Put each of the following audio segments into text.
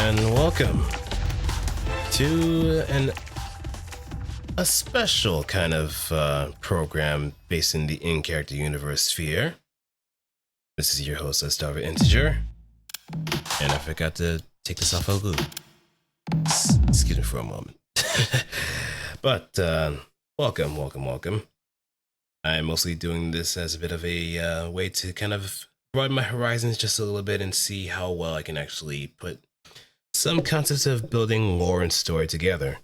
and welcome to a special kind of program based in the in-character universe sphere. This is your host, Otsdarva Integer, and I forgot to take this off of loop. Excuse me for a moment. But welcome. I'm mostly doing this as a bit of a way to kind of broaden my horizons just a little bit and see how well I can actually put some concepts of building lore and story together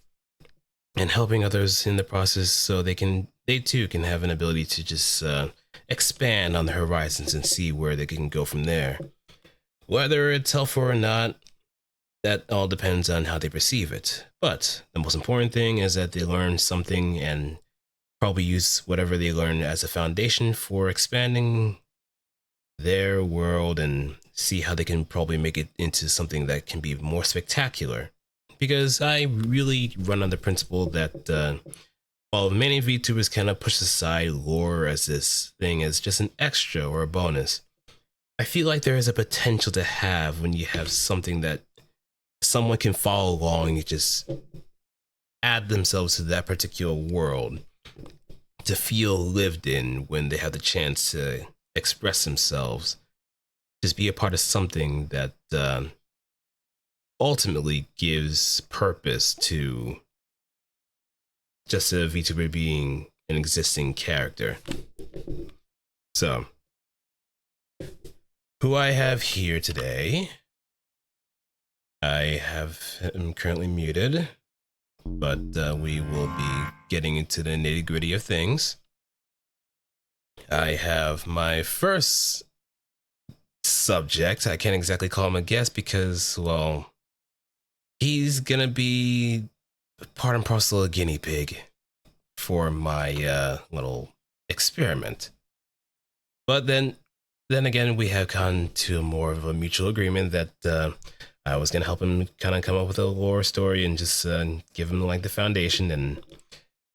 and helping others in the process so they too can have an ability to just expand on the horizons and see where they can go from there. Whether it's helpful or not, that all depends on how they perceive it. But the most important thing is that they learn something and probably use whatever they learn as a foundation for expanding their world and see how they can probably make it into something that can be more spectacular. Because I really run on the principle that while many VTubers kind of push aside lore as this thing as just an extra or a bonus, I feel like there is a potential to have when you have something that someone can follow along and just add themselves to that particular world to feel lived in when they have the chance to express themselves, just be a part of something that ultimately gives purpose to just a VTuber being an existing character. So, who I have here today, I have him currently muted, but we will be getting into the nitty-gritty of things. I have my first subject. I can't exactly call him a guest because, well, he's gonna be part and parcel a guinea pig for my little experiment. But then again, we have gone to more of a mutual agreement that I was gonna help him kind of come up with a lore story and just give him like the foundation, and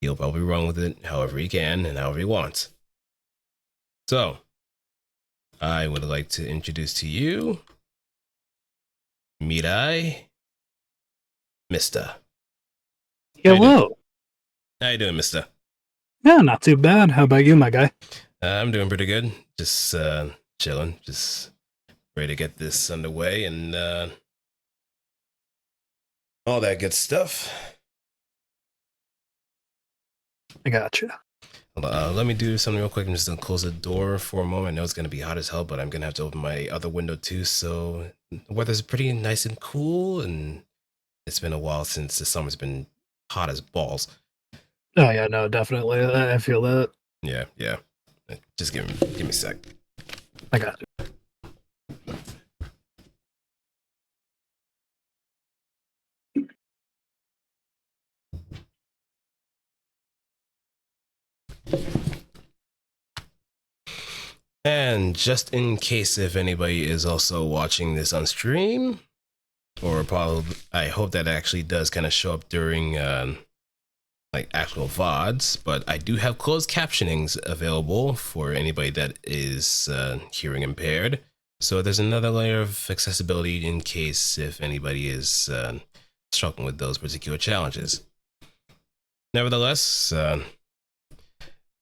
he'll probably run with it however he can and however he wants. So, I would like to introduce to you Mirai Mista. Hello. How you doing, Mista? Yeah, not too bad. How about you, my guy? I'm doing pretty good. Just chilling. Just ready to get this underway and all that good stuff. I gotcha. Let me do something real quick. I'm just gonna close the door for a moment. I know it's gonna be hot as hell, but I'm gonna have to open my other window too. So the weather's pretty nice and cool, and it's been a while since the summer's been hot as balls. Oh yeah, no, definitely. I feel that. Yeah. Just give me a sec. I got you. And just in case if anybody is also watching this on stream, or probably, I hope that actually does kind of show up during like actual VODs, but I do have closed captionings available for anybody that is hearing impaired. So there's another layer of accessibility in case if anybody is struggling with those particular challenges. Nevertheless,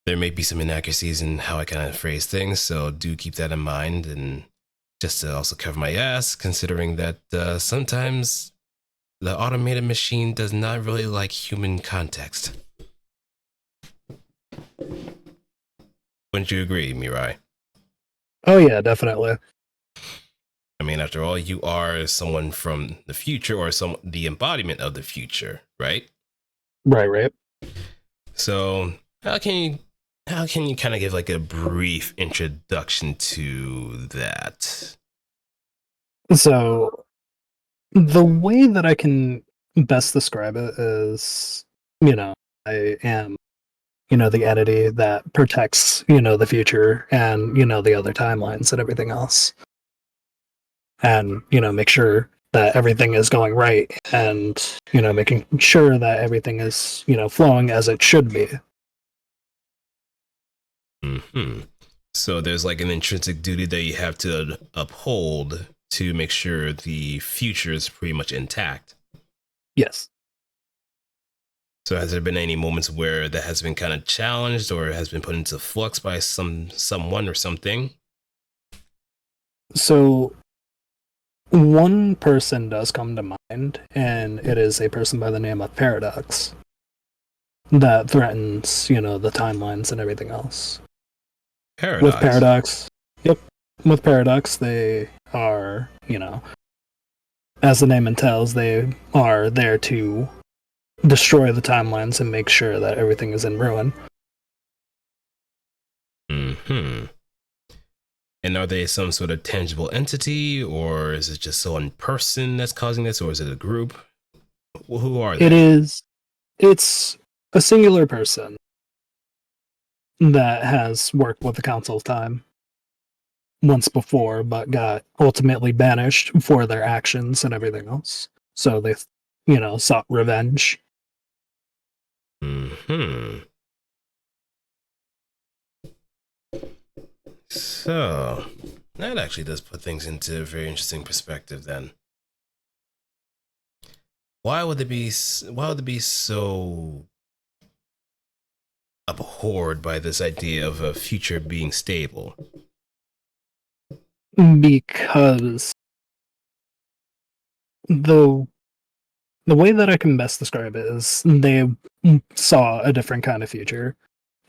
there may be some inaccuracies in how I kind of phrase things, so do keep that in mind. And just to also cover my ass, considering that sometimes the automated machine does not really like human context. Wouldn't you agree, Mirai? Oh yeah, definitely. I mean, after all, you are someone from the future, or the embodiment of the future, right? Right. So how can you kind of give like a brief introduction to that? So the way that I can best describe it is, I am, the entity that protects, the future and, the other timelines and everything else. And, make sure that everything is going right and, making sure that everything is, flowing as it should be. So there's like an intrinsic duty that you have to uphold to make sure the future is pretty much intact. Yes. So has there been any moments where that has been kind of challenged or has been put into flux by someone or something? So one person does come to mind, and it is a person by the name of Paradox that threatens, the timelines and everything else. Paradox. With Paradox, yep. With Paradox, they are, as the name entails, they are there to destroy the timelines and make sure that everything is in ruin. Hmm. And are they some sort of tangible entity, or is it just one person that's causing this, or is it a group? Well, who are they? It's a singular person that has worked with the Council of Time once before, but got ultimately banished for their actions and everything else. So they, sought revenge. Hmm. So that actually does put things into a very interesting perspective. Then, why would they be? Why would they be so abhorred by this idea of a future being stable? Because the the way that I can best describe it is they saw a different kind of future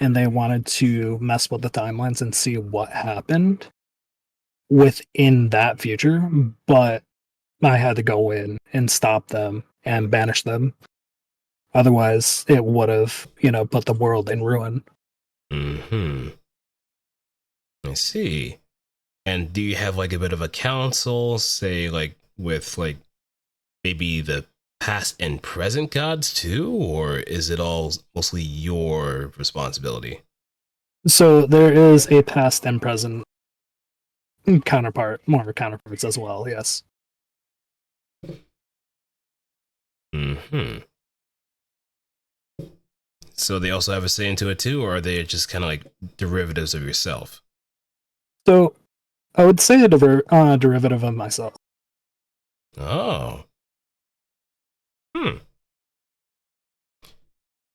and they wanted to mess with the timelines and see what happened within that future, but I had to go in and stop them and banish them. Otherwise, it would have, put the world in ruin. Hmm. I see. And do you have like a bit of a council, say like with like maybe the past and present gods too, or is it all mostly your responsibility? So there is a past and present more counterparts as well, yes. Hmm. So they also have a say into it too, or are they just kind of like derivatives of yourself? So I would say a derivative of myself. Oh. Hmm.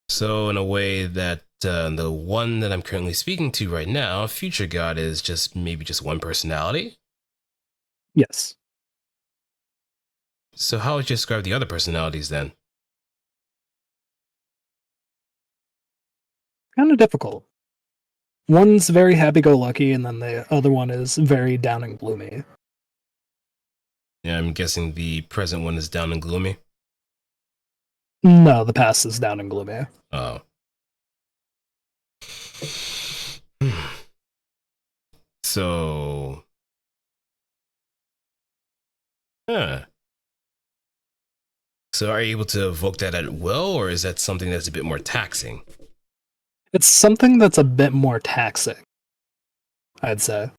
So in a way that the one that I'm currently speaking to right now, Future God, is just maybe just one personality. Yes. So how would you describe the other personalities then? Kind of difficult. One's very happy go lucky, and then the other one is very down and gloomy. Yeah, I'm guessing the present one is down and gloomy. No, the past is down and gloomy. Oh. So, huh. So are you able to evoke that at will, or is that something that's a bit more taxing? It's something that's a bit more taxing, I'd say.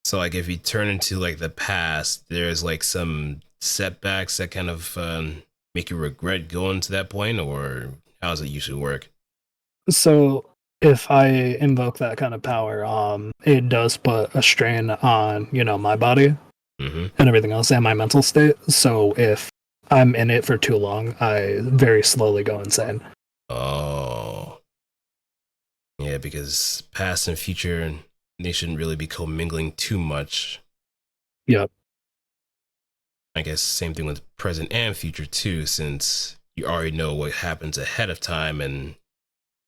So like if you turn into like the past, there's like some setbacks that kind of make you regret going to that point, or how does it usually work? So if I invoke that kind of power, it does put a strain on, my body Mm-hmm. and everything else and my mental state. So if I'm in it for too long, I very slowly go insane. Oh, yeah, because past and future, they shouldn't really be commingling too much. Yep. I guess same thing with present and future too, since you already know what happens ahead of time, and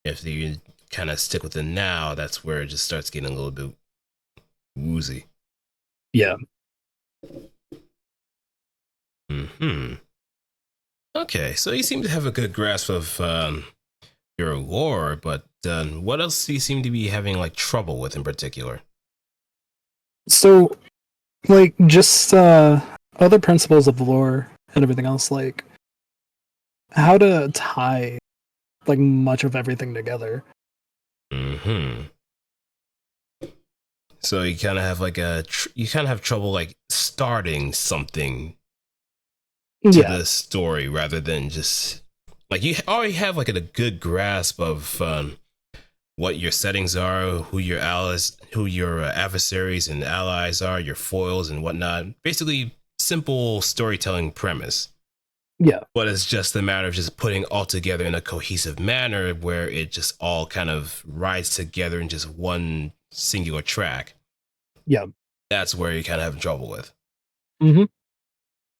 if you kind of stick with the now, that's where it just starts getting a little bit woozy. Yeah. Hmm. Okay, so you seem to have a good grasp of your lore, but what else do you seem to be having like trouble with in particular? So like just other principles of lore and everything else, like how to tie like much of everything together. Hmm. So you kind of have like you kind of have trouble like starting something to Yeah. the story rather than just like you already have like a good grasp of what your settings are, who your allies, who your adversaries and allies are, your foils and whatnot. Basically, simple storytelling premise. Yeah. But it's just a matter of just putting all together in a cohesive manner where it just all kind of rides together in just one singular track. Yeah. That's where you kind of have trouble with. Mm-hmm.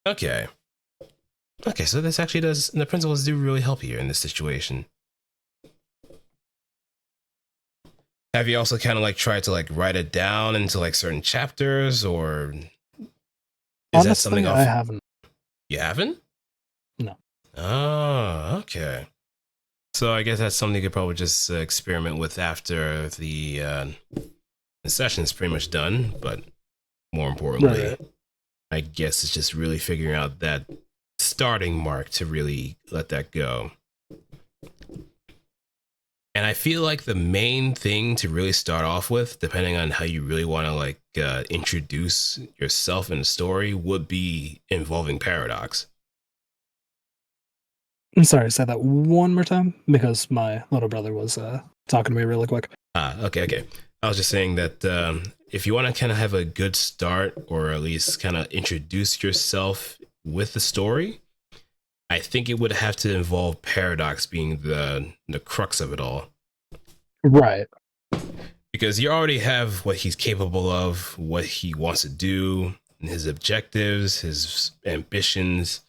Okay. Okay, so this actually does, the principles do really help here in this situation. Have you also kind of like tried to like write it down into like certain chapters, or is that something Honestly, I off? haven't. You haven't? No. Oh, okay. So I guess that's something you could probably just experiment with after the session's pretty much done. But more importantly, Right. I guess it's just really figuring out that starting mark to really let that go. And I feel like the main thing to really start off with, depending on how you really want to like introduce yourself in the story, would be involving paradox. I'm sorry, say that one more time because my little brother was talking to me really quick. Okay. I was just saying that if you want to kind of have a good start, or at least kind of introduce yourself with the story, I think it would have to involve paradox being the crux of it all. Right. Because you already have what he's capable of, what he wants to do, his objectives, his ambitions,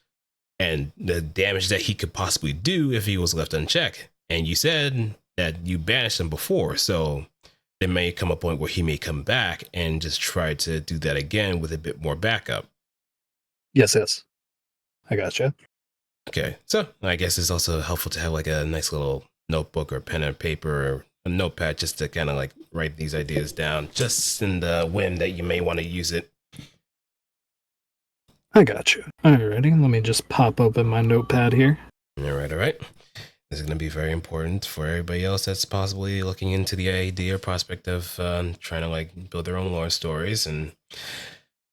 and the damage that he could possibly do if he was left unchecked. And you said that you banished him before, so there may come a point where he may come back and just try to do that again with a bit more backup. Yes. I gotcha. Okay, so I guess it's also helpful to have like a nice little notebook or pen and paper or a notepad just to kind of like write these ideas down, just in the whim that you may want to use it. I got you. Alrighty, let me just pop open my notepad here. All right. This is going to be very important for everybody else that's possibly looking into the idea or prospect of trying to like build their own lore stories. And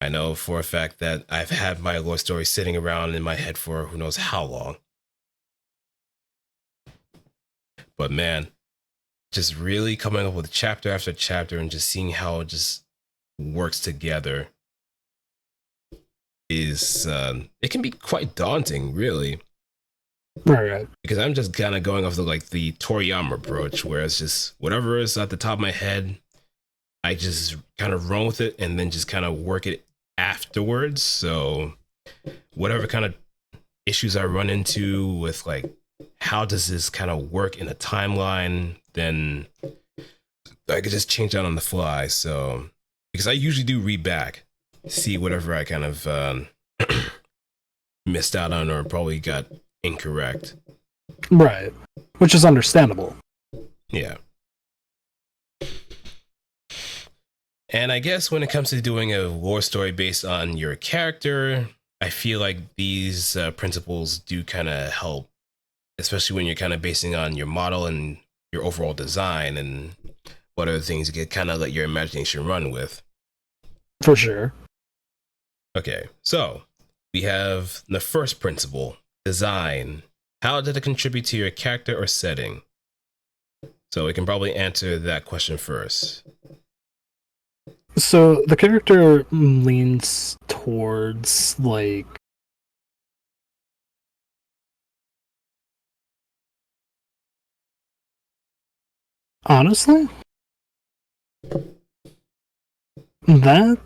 I know for a fact that I've had my lore story sitting around in my head for who knows how long. But man, just really coming up with chapter after chapter and just seeing how it just works together is it can be quite daunting, really. Right. Because I'm just kind of going off the Toriyama approach, where it's just whatever is at the top of my head, I just kind of run with it and then just kind of work it afterwards. So whatever kind of issues I run into with like how does this kind of work in a timeline, then I could just change that on the fly. So because I usually do read back, see whatever I kind of missed out on or probably got incorrect. Right. Which is understandable. Yeah. And I guess when it comes to doing a lore story based on your character, I feel like these principles do kind of help, especially when you're kind of basing on your model and your overall design and what other things you could kind of let your imagination run with. For sure. Okay, so we have the first principle, design. How did it contribute to your character or setting? So we can probably answer that question first. So the character leans towards like honestly, that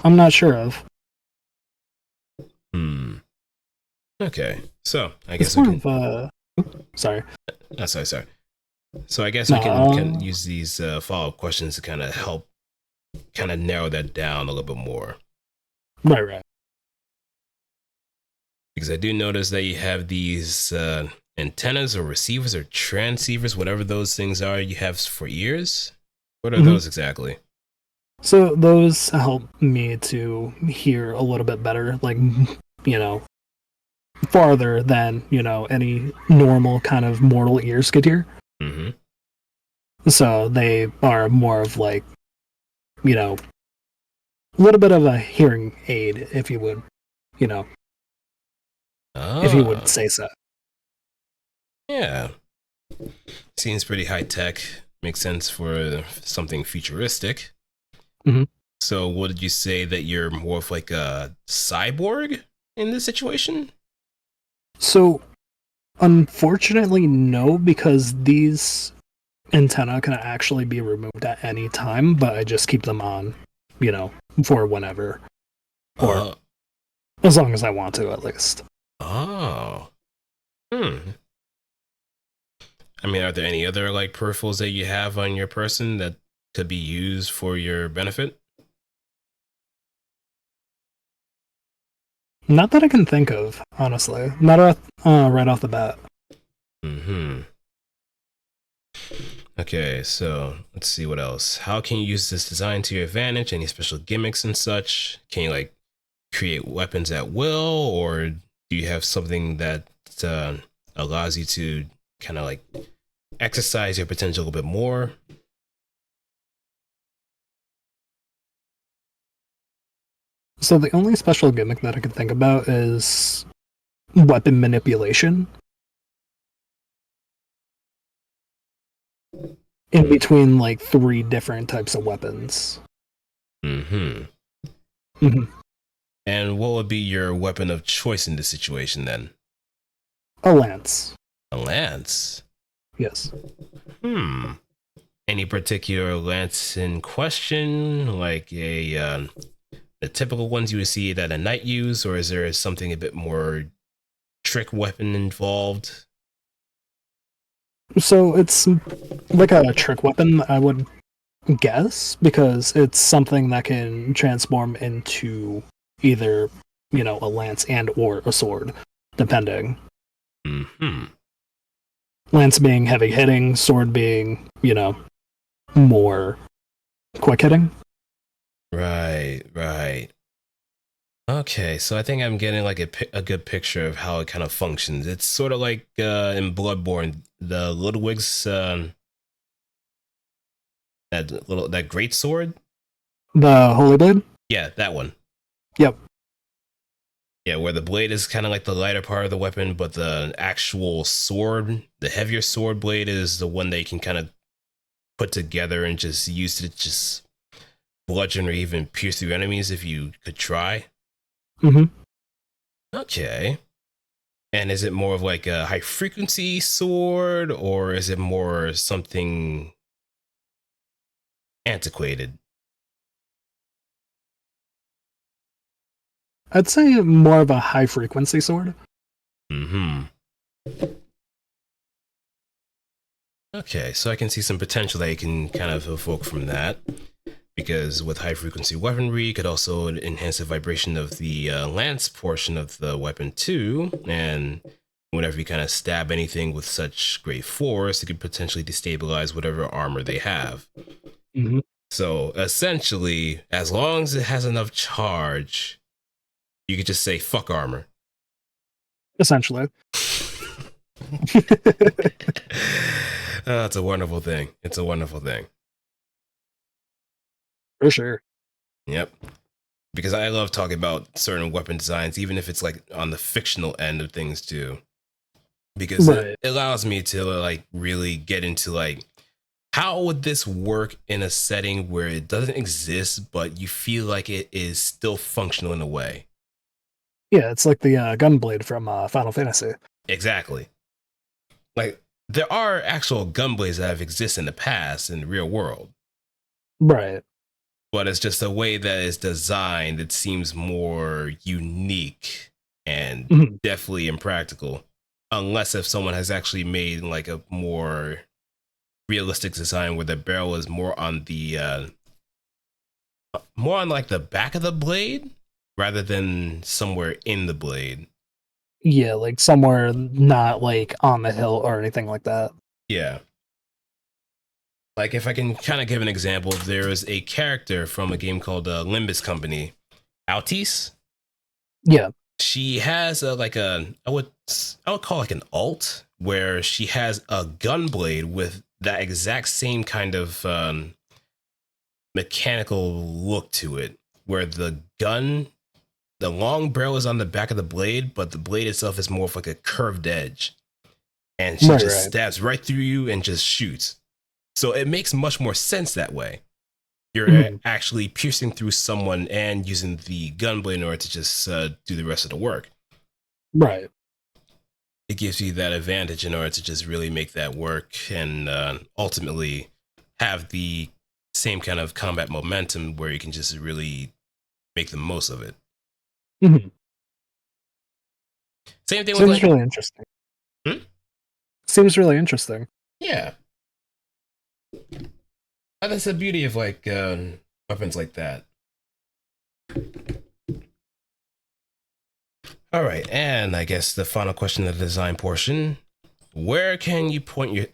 I'm not sure of. Okay, so I It's guess we more can. of a sorry. Sorry. So I guess we can kind of No, use these follow-up questions to kind of help kind of narrow that down a little bit more. right. Because I do notice that you have these antennas or receivers or transceivers, whatever those things are you have for ears. What are those exactly? So those help me to hear a little bit better, like farther than any normal kind of mortal ears could hear. Mm-hmm. So they are more of like a little bit of a hearing aid, if you would, if you would Ah, say so. yeah. Seems pretty high tech. Makes sense for something futuristic. Mhm. So, would you say that you're more of like a cyborg in this situation? So, unfortunately, no, because these antenna can actually be removed at any time, but I just keep them on, you know, for whenever, or Uh, as long as I want to, at least. oh. Hmm. I mean, are there any other like peripherals that you have on your person that could be used for your benefit? Not that I can think of, honestly. Not right off the bat. Hmm. Okay, so let's see what else. How can you use this design to your advantage? Any special gimmicks and such? Can you like create weapons at will, or do you have something that uh, allows you to kind of like exercise your potential a little bit more? So the only special gimmick that I can think about is weapon manipulation in between like three different types of weapons. Hmm. Mhm. And what would be your weapon of choice in this situation then? A lance. A lance. Yes. Hmm. Any particular lance in question, like the typical ones you would see that a knight use, or is there something a bit more trick weapon involved? So it's like a trick weapon, I would guess, because it's something that can transform into either, a lance and or a sword, depending. Hmm. Lance being heavy hitting, sword being, more quick hitting. Right, right. Okay, so I think I'm getting like a good picture of how it kind of functions. It's sort of like in Bloodborne, the Ludwig's that great sword. The Holy Blade? Yeah, that one. Yep. Yeah, where the blade is kind of like the lighter part of the weapon, but the actual sword, the heavier sword blade, is the one that you can kind of put together and just use to just bludgeon or even pierce through enemies if you could try. Hmm. Okay. And is it more of like a high frequency sword, or is it more something antiquated? I'd say more of a high frequency sword. Hmm. Okay, so I can see some potential that you can kind of evoke from that. Because with high frequency weaponry, you could also enhance the vibration of the lance portion of the weapon too. And whenever you kind of stab anything with such great force, it could potentially destabilize whatever armor they have. Hmm. So essentially, as long as it has enough charge, you could just say fuck armor. Essentially. It's a wonderful thing. It's a wonderful thing. For sure. Yep. Because I love talking about certain weapon designs, even if it's like on the fictional end of things too. Because it Right. allows me to like really get into like how would this work in a setting where it doesn't exist, but you feel like it is still functional in a way. Yeah, it's like the gunblade from Final Fantasy. Exactly. Like there are actual gunblades that have existed in the past in the real world, Right. but it's just the way that it's designed. It seems more unique and Hmm. definitely impractical, unless if someone has actually made like a more realistic design where the barrel is more on like the back of the blade rather than somewhere in the blade. Yeah, like somewhere not like on the hill or anything like that. Yeah. Like if I can kind of give an example, there is a character from a game called Limbus Company, Altis. Yeah. She has I would call like an alt where she has a gun blade with that exact same kind of mechanical look to it, where the long barrel is on the back of the blade, but the blade itself is more of like a curved edge. And she Right, just right. stabs right through you and just shoots. So it makes much more sense that way. You're Mhm. actually piercing through someone and using the gunblade in order to just do the rest of the work. Right. It gives you that advantage in order to just really make that work and ultimately have the same kind of combat momentum where you can just really make the most of it. Mhm. Same thing with Seems like, really interesting. hmm? Seems really interesting. Yeah, that's the beauty of like weapons like that. All right, and I guess the final question of the design portion: where can you point your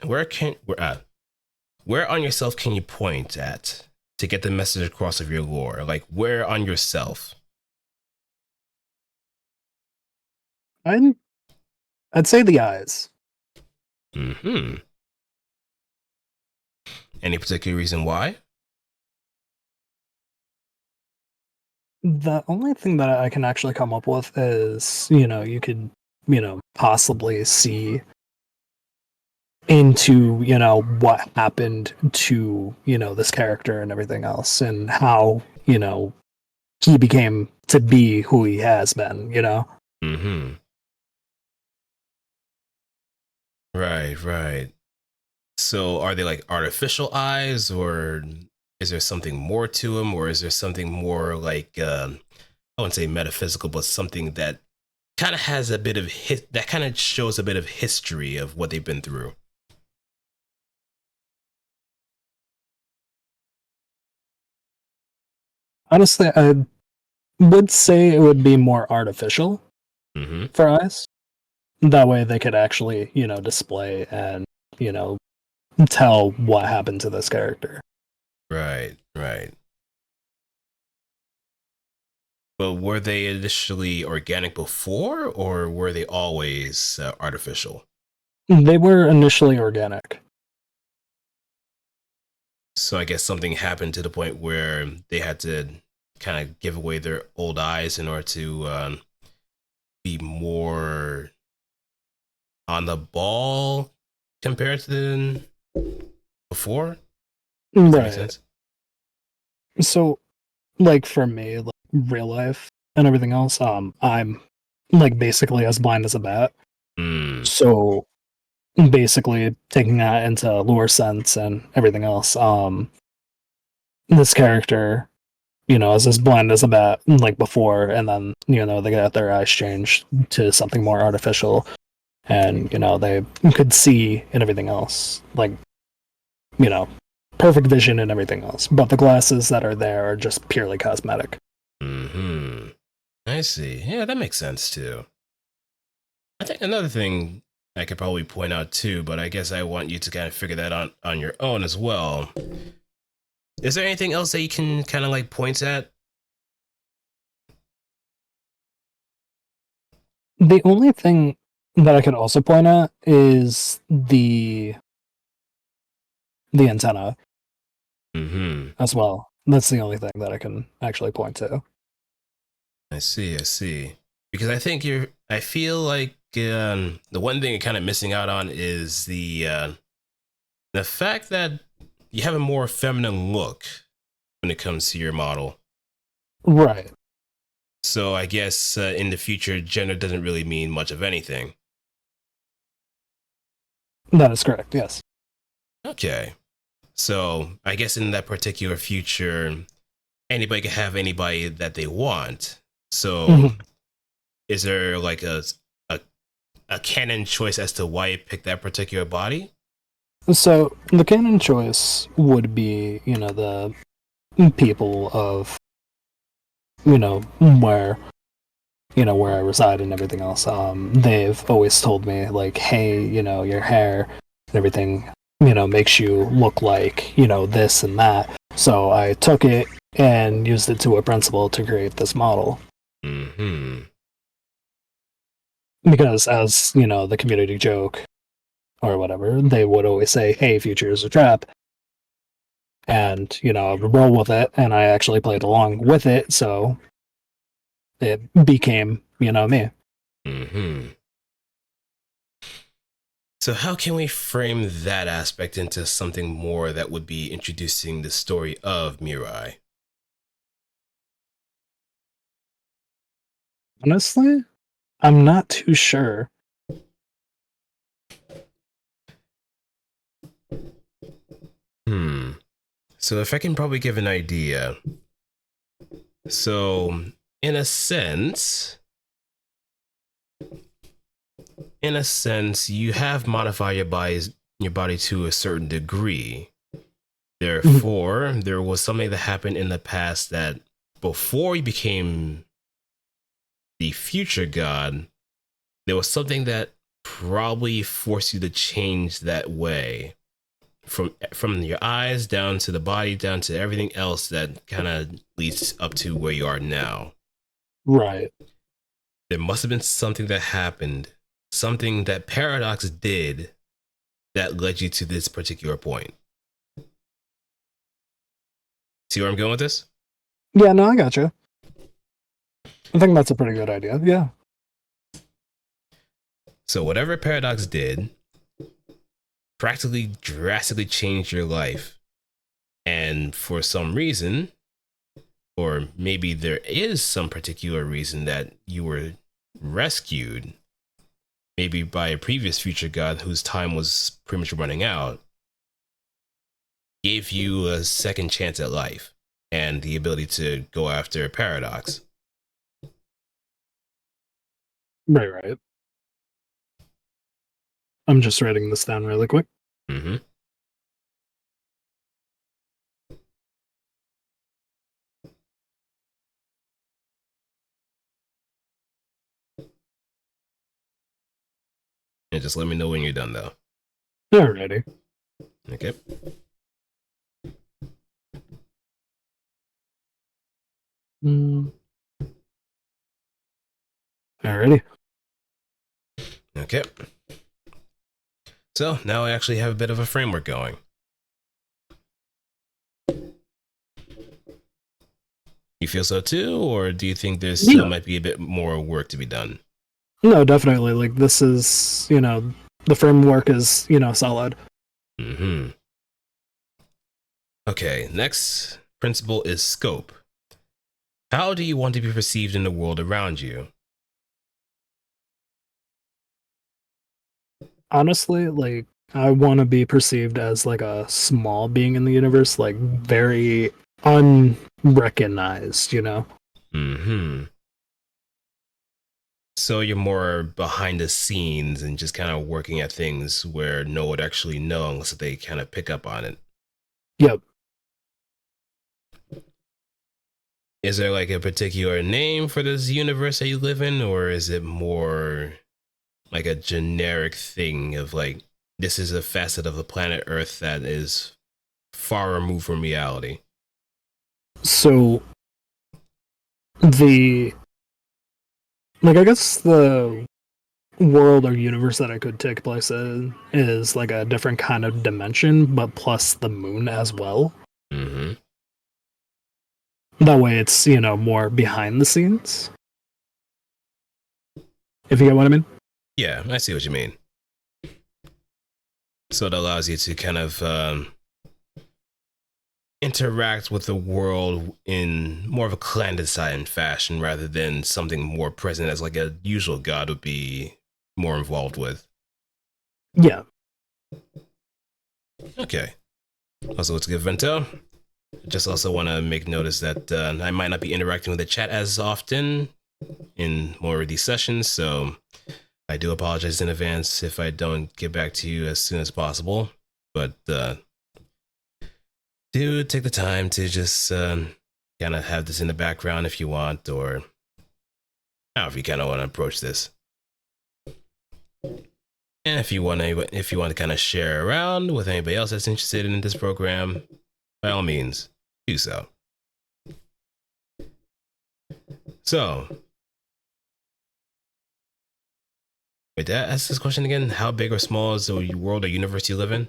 where on yourself can you point at to get the message across of your lore? Like where on yourself? I'd I'd say the eyes. Hmm. Any particular reason why? The only thing that I can actually come up with is, you could, possibly see into, what happened to, this character and everything else and how, he became to be who he has been. Hmm. Right, right. So are they like artificial eyes, or is there something more to them, or is there something more like I wouldn't say metaphysical, but something that kind of has a bit of that kind of shows a bit of history of what they've been through? Honestly, I would say it would be more artificial Hmm. for eyes. That way they could actually, display and, you know, tell what happened to this character. Right, right. But were they initially organic before, or were they always artificial? They were initially organic. So I guess something happened to the point where they had to kind of give away their old eyes in order to be more on the ball compared to before. If that makes Right. sense. So, like for me, like real life and everything else, I'm like basically as blind as a bat. Hmm. So basically taking that into lore sense and everything else, this character, is as blind as a bat like before, and then, they got their eyes changed to something more artificial and, they could see and everything else. Like, you know, perfect vision and everything else. But the glasses that are there are just purely cosmetic. Hmm. I see. Yeah, that makes sense too. I think another thing I could probably point out too, but I guess I want you to kind of figure that on your own as well. Is there anything else that you can kind of like point at? The only thing that I could also point at is the antenna Hmm. as well. That's the only thing that I can actually point to. I see. I see. Because I think you're. I feel like the one thing you're kind of missing out on is the fact that you have a more feminine look when it comes to your model. Right. So I guess in the future, gender doesn't really mean much of anything. That is correct. Yes. Okay. So I guess in that particular future, anybody can have anybody that they want. So Mhm. is there like a, a canon choice as to why you picked that particular body? So the canon choice would be, the people of, where where I reside and everything else. They've always told me like, hey, your hair and everything, makes you look like, this and that. So I took it and used it to a principle to create this model. Hmm. Because as, the community joke or whatever, they would always say, hey, future is a trap. And, I would roll with it and I actually played along with it, so it became, me. Hmm. So, how can we frame that aspect into something more that would be introducing the story of Mirai? Honestly, I'm not too sure. Hmm. So, if I can probably give an idea. So, in a sense, you have modified your body to a certain degree. Mhm. Therefore, there was something that happened in the past that before you became the future god, there was something that probably forced you to change that way. From your eyes down to the body down to everything else that kind of leads up to where you are now. Right. There must have been something that happened, something that Paradox did that led you to this particular point. See where I'm going with this? Yeah, no, I gotcha. I think that's a pretty good idea. Yeah. So whatever Paradox did practically drastically changed your life. And for some reason, or maybe there is some particular reason that you were rescued, maybe by a previous future god whose time was pretty much running out, gave you a second chance at life and the ability to go after Paradox. Right, right. I'm just writing this down really quick. Mm-hmm. And just let me know when you're done, though. Alrighty. Okay. Mm. Alrighty. Okay. So now I actually have a bit of a framework going. You feel so too, or do you think there still Yeah. might be a bit more work to be done? No, definitely. Like this is, the framework is, solid. Mm-hmm. Okay, next principle is scope. How do you want to be perceived in the world around you? Honestly, like I want to be perceived as like a small being in the universe, like very unrecognized, Mm-hmm. So you're more behind the scenes and just kind of working at things where no one would actually know unless they kind of pick up on it. Yep. Is there like a particular name for this universe that you live in, or is it more like a generic thing of like, this is a facet of the planet Earth that is far removed from reality? So the I guess the world or universe that it could take place in is like a different kind of dimension, but plus the moon as well. Mm-hmm. That way it's, more behind the scenes. If you get what I mean? Yeah, I see what you mean. So it allows you to kind of interact with the world in more of a clandestine fashion rather than something more present as like a usual god would be more involved with. Yeah. Okay. Also, it's good, Vento. Just also want to make notice that I might not be interacting with the chat as often in more of these sessions, so I do apologize in advance if I don't get back to you as soon as possible. But do take the time to just kind of have this in the background if you want, or however you kind of want to approach this. And if you want to kind of share around with anybody else that's interested in this program, by all means, do so. So, wait, did I ask this question again? How big or small is the world or universe you live in?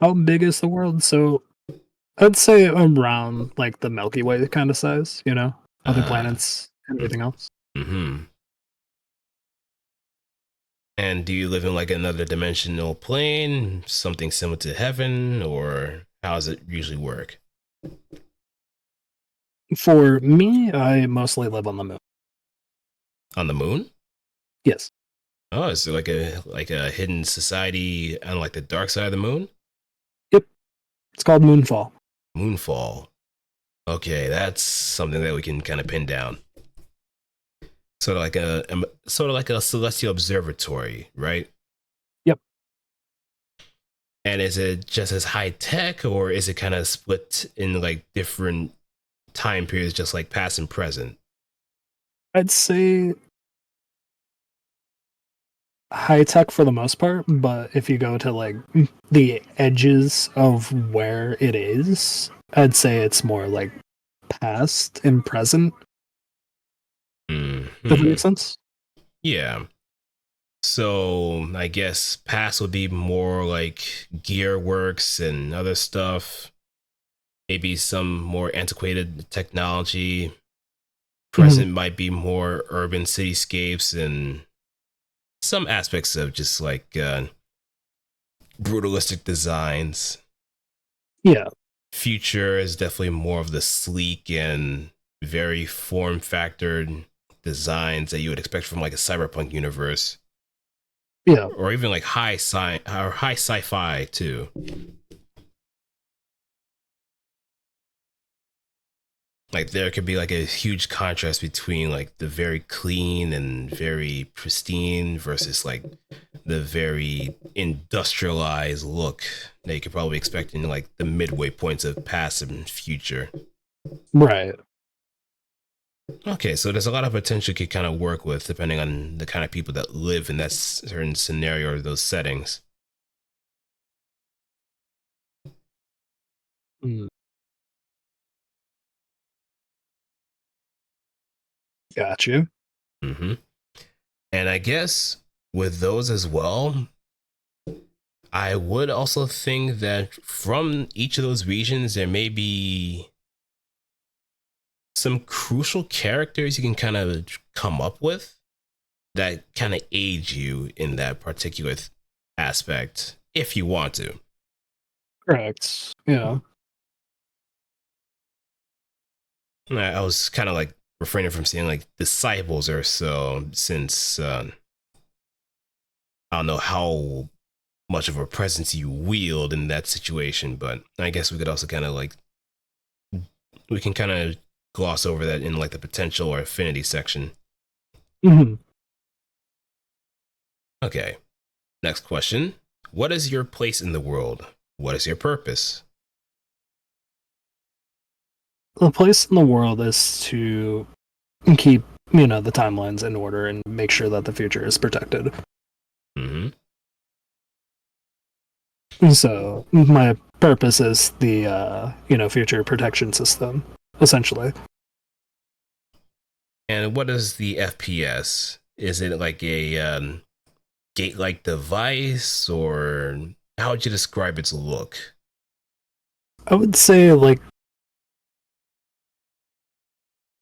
How big is the world? So I'd say around like the Milky Way kind of size, other Uh, planets and everything else. mm-hmm. And do you live in like another dimensional plane, something similar to heaven, or how does it usually work? For me, I mostly live on the moon. On the moon? Yes. Oh, is it like a hidden society on like the dark side of the moon? Yep. It's called Moonfall. Moonfall. Okay, that's something that we can kind of pin down. Sort of like a celestial observatory, right? Yep. And is it just as high tech, or is it kind of split in like different time periods, just like past and present? I'd say high tech for the most part, but if you go to like the edges of where it is, I'd say it's more like past and present. Does that Hmm. make sense? Yeah. So I guess past would be more like gear works and other stuff. Maybe some more antiquated technology. Hmm. Present might be more urban cityscapes and some aspects of just like brutalistic designs. Yeah. Future is definitely more of the sleek and very form factored designs that you would expect from like a cyberpunk universe, Yeah. or even like high sci-fi too. Like there could be like a huge contrast between like the very clean and very pristine versus like the very industrialized look that you could probably expect in like the midway points of past and future. Right. Okay, so there's a lot of potential you could kind of work with depending on the kind of people that live in that certain scenario or those settings. Mm, got you. Hmm. And I guess with those as well, I would also think that from each of those regions, there may be some crucial characters you can kind of come up with that kind of aid you in that particular aspect if you want to. Correct. Yeah. I was kind of like refraining from saying like disciples or so, since I don't know how much of a presence you wield in that situation, but I guess we could also kind of like, we can kind of gloss over that in like the potential or affinity section. Hmm. Okay, next question. What is your place in the world? What is your purpose? The place in the world is to keep, the timelines in order and make sure that the future is protected. Hmm. So my purpose is the future protection system, essentially. And what is the FPS? Is it like a gate like device, or how would you describe its look? I would say like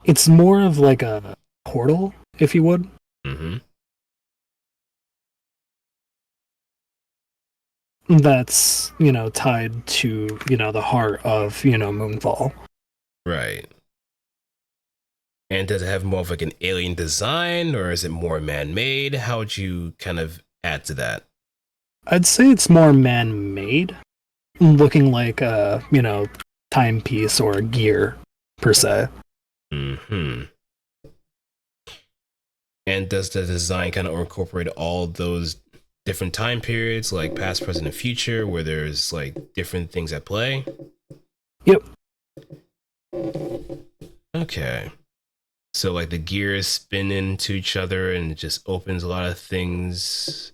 it's more of like a portal, if you would. Hmm. That's tied to the heart of Moonfall. Right. And does it have more of like an alien design, or is it more man made? How would you kind of add to that? I'd say it's more man-made, looking like a timepiece or a gear per se. Hmm. And does the design kind of incorporate all those different time periods, like past, present, and future, where there's like different things at play? Yep. Okay. So like the gears spin into each other and it just opens a lot of things.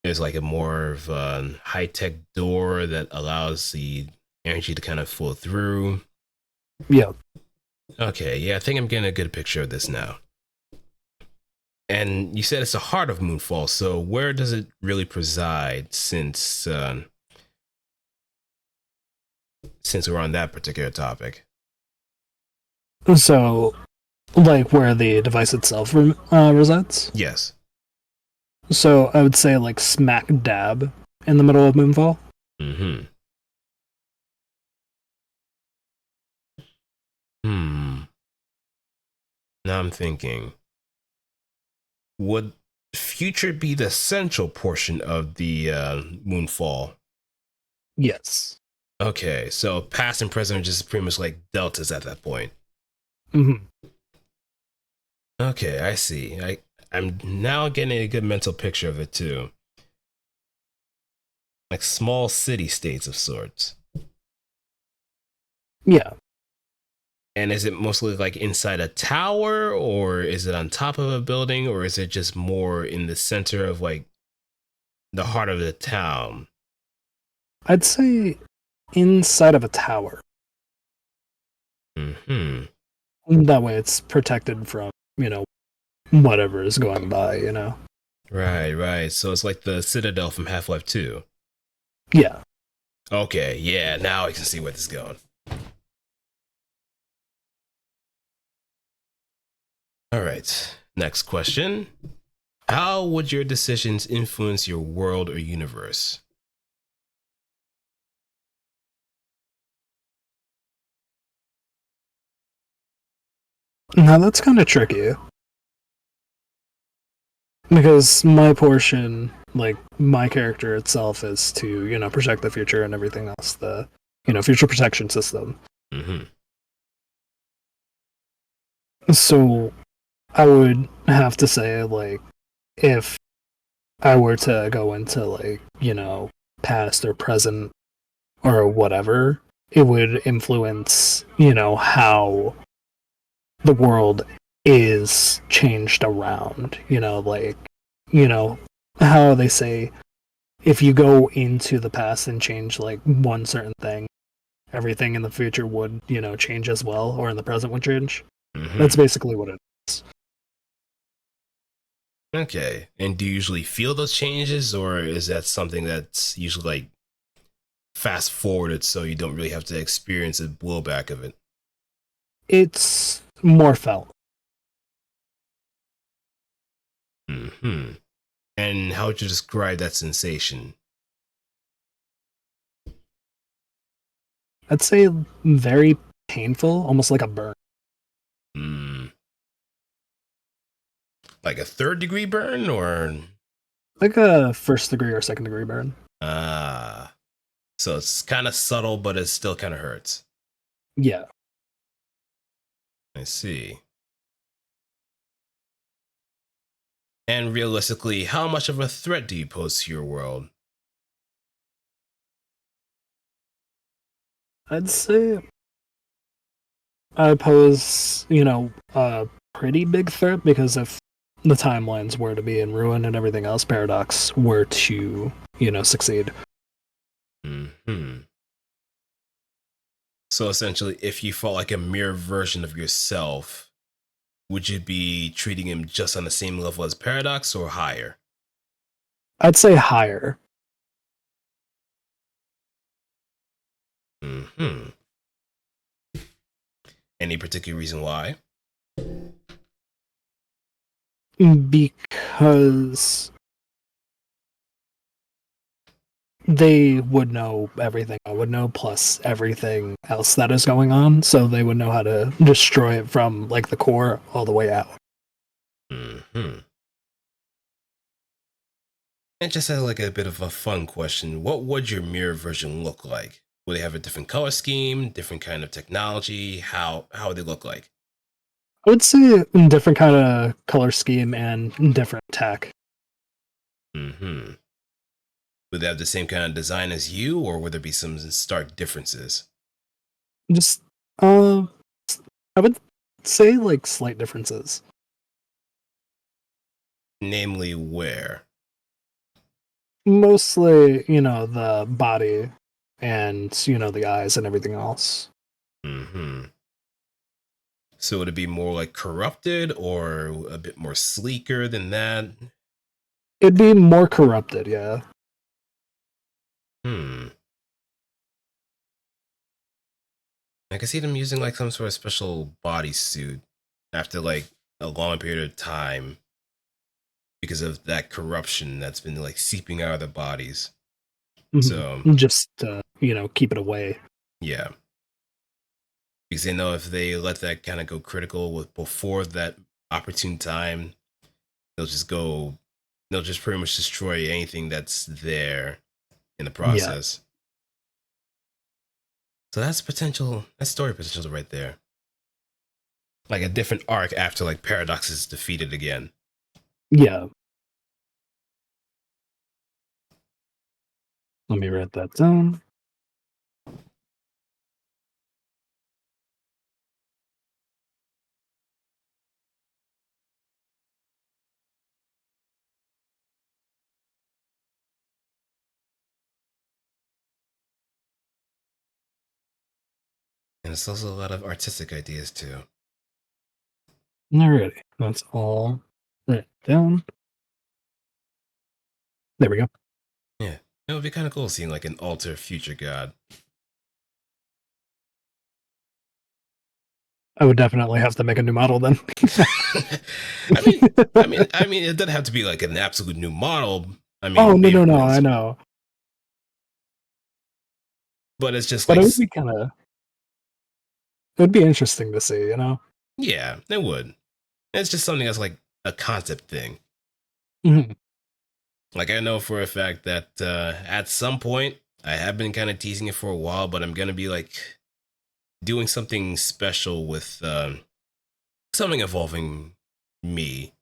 There's like a more of a high tech door that allows the energy to kind of flow through. Yep. Okay, yeah, I think I'm getting a good picture of this now. And you said it's the heart of Moonfall, so where does it really preside since we're on that particular topic? So, like where the device itself resides. Yes. So I would say like smack dab in the middle of Moonfall. Mm-hmm. Hmm. Now I'm thinking, would future be the central portion of the Moonfall? Yes. Okay, so past and present are just pretty much like deltas at that point. Hmm. Okay, I see. I'm now getting a good mental picture of it too. Like small city states of sorts. Yeah. And is it mostly like inside a tower, or is it on top of a building, or is it just more in the center of like the heart of the town? I'd say inside of a tower. Hmm. That way it's protected from, whatever is going by. Right, right. So it's like the Citadel from Half-Life 2. Yeah. Okay, yeah, now I can see where this is going. All right, next question. How would your decisions influence your world or universe? Now that's kind of tricky because my portion, like my character itself, is to, protect the future and everything else, the, future protection system. Mm-hmm. So I would have to say, like, if I were to go into, like, past or present or whatever, it would influence, how the world is changed around, like, you know, how they say if you go into the past and change like one certain thing, everything in the future would, change as well, or in the present would change. That's Mm-hmm. basically what it is. Okay. And do you usually feel those changes, or is that something that's usually like fast forwarded so you don't really have to experience the blowback of it? It's more felt Hmm. And how would you describe that sensation? I'd say very painful, almost like a burn. Mm. Like a third degree burn, or Like a first degree or second degree burn. ah, so it's kind of subtle, but it still kind of hurts. Yeah. I see. And realistically, how much of a threat do you pose to your world? I'd say I pose, a pretty big threat because if the timelines were to be in ruin and everything else, Paradox were to, succeed. Hmm. So essentially, if you felt like a mirror version of yourself, would you be treating him just on the same level as Paradox or higher? I'd say higher. Hmm. Any particular reason why? Because they would know everything I would know, plus everything else that is going on, so they would know how to destroy it from like the core all the way out. Hmm. And just as like a bit of a fun question, what would your mirror version look like? Would they have a different color scheme, different kind of technology? How would they look like? I would say different kind of color scheme and different tech. Hmm. Would they have the same kind of design as you, or would there be some stark differences? Just uh I would say like slight differences. Namely, where? Mostly, the body and, the eyes and everything else. Hmm. So would it be more like corrupted or a bit more sleeker than that? It'd be more corrupted, yeah. Hmm. I can see them using like some sort of special bodysuit after like a long period of time. because of that corruption that's been like seeping out of their bodies. So Just keep it away. yeah, because they know if they let that kind of go critical with before that opportune time, they'll just go, they'll just pretty much destroy anything that's there in the Yeah. process. So that's potential, that's story potential right there. Like a different arc after like Paradox is defeated again. Yeah. Let me write that down. And it's also a lot of artistic ideas too. Alrighty. That's all written down. There we go. Yeah. It would be kind of cool seeing like an alter future god. I would definitely have to make a new model then. it doesn't have to be like an absolute new model. I mean, Oh, maybe no, I know. but it's just But like, it would be it would be interesting to see, yeah, it would. It's just something that's like a concept thing. Mhm. Like I know for a fact that at some point I have been kind of teasing it for a while, but I'm gonna be like doing something special with something involving me.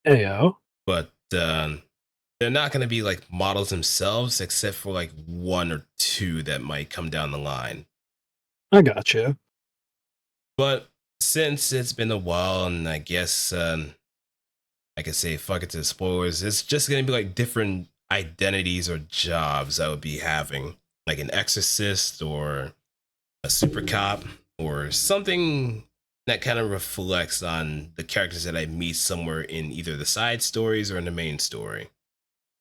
Ayo. But they're not gonna be like models themselves, except for like one or two that might come down the line. I got you. But since it's been a while, and I guess I could say fuck it to the spoilers, it's just gonna be like different identities or jobs I would be having, like an exorcist or a super cop or something that kind of reflects on the characters that I meet somewhere in either the side stories or in the main story.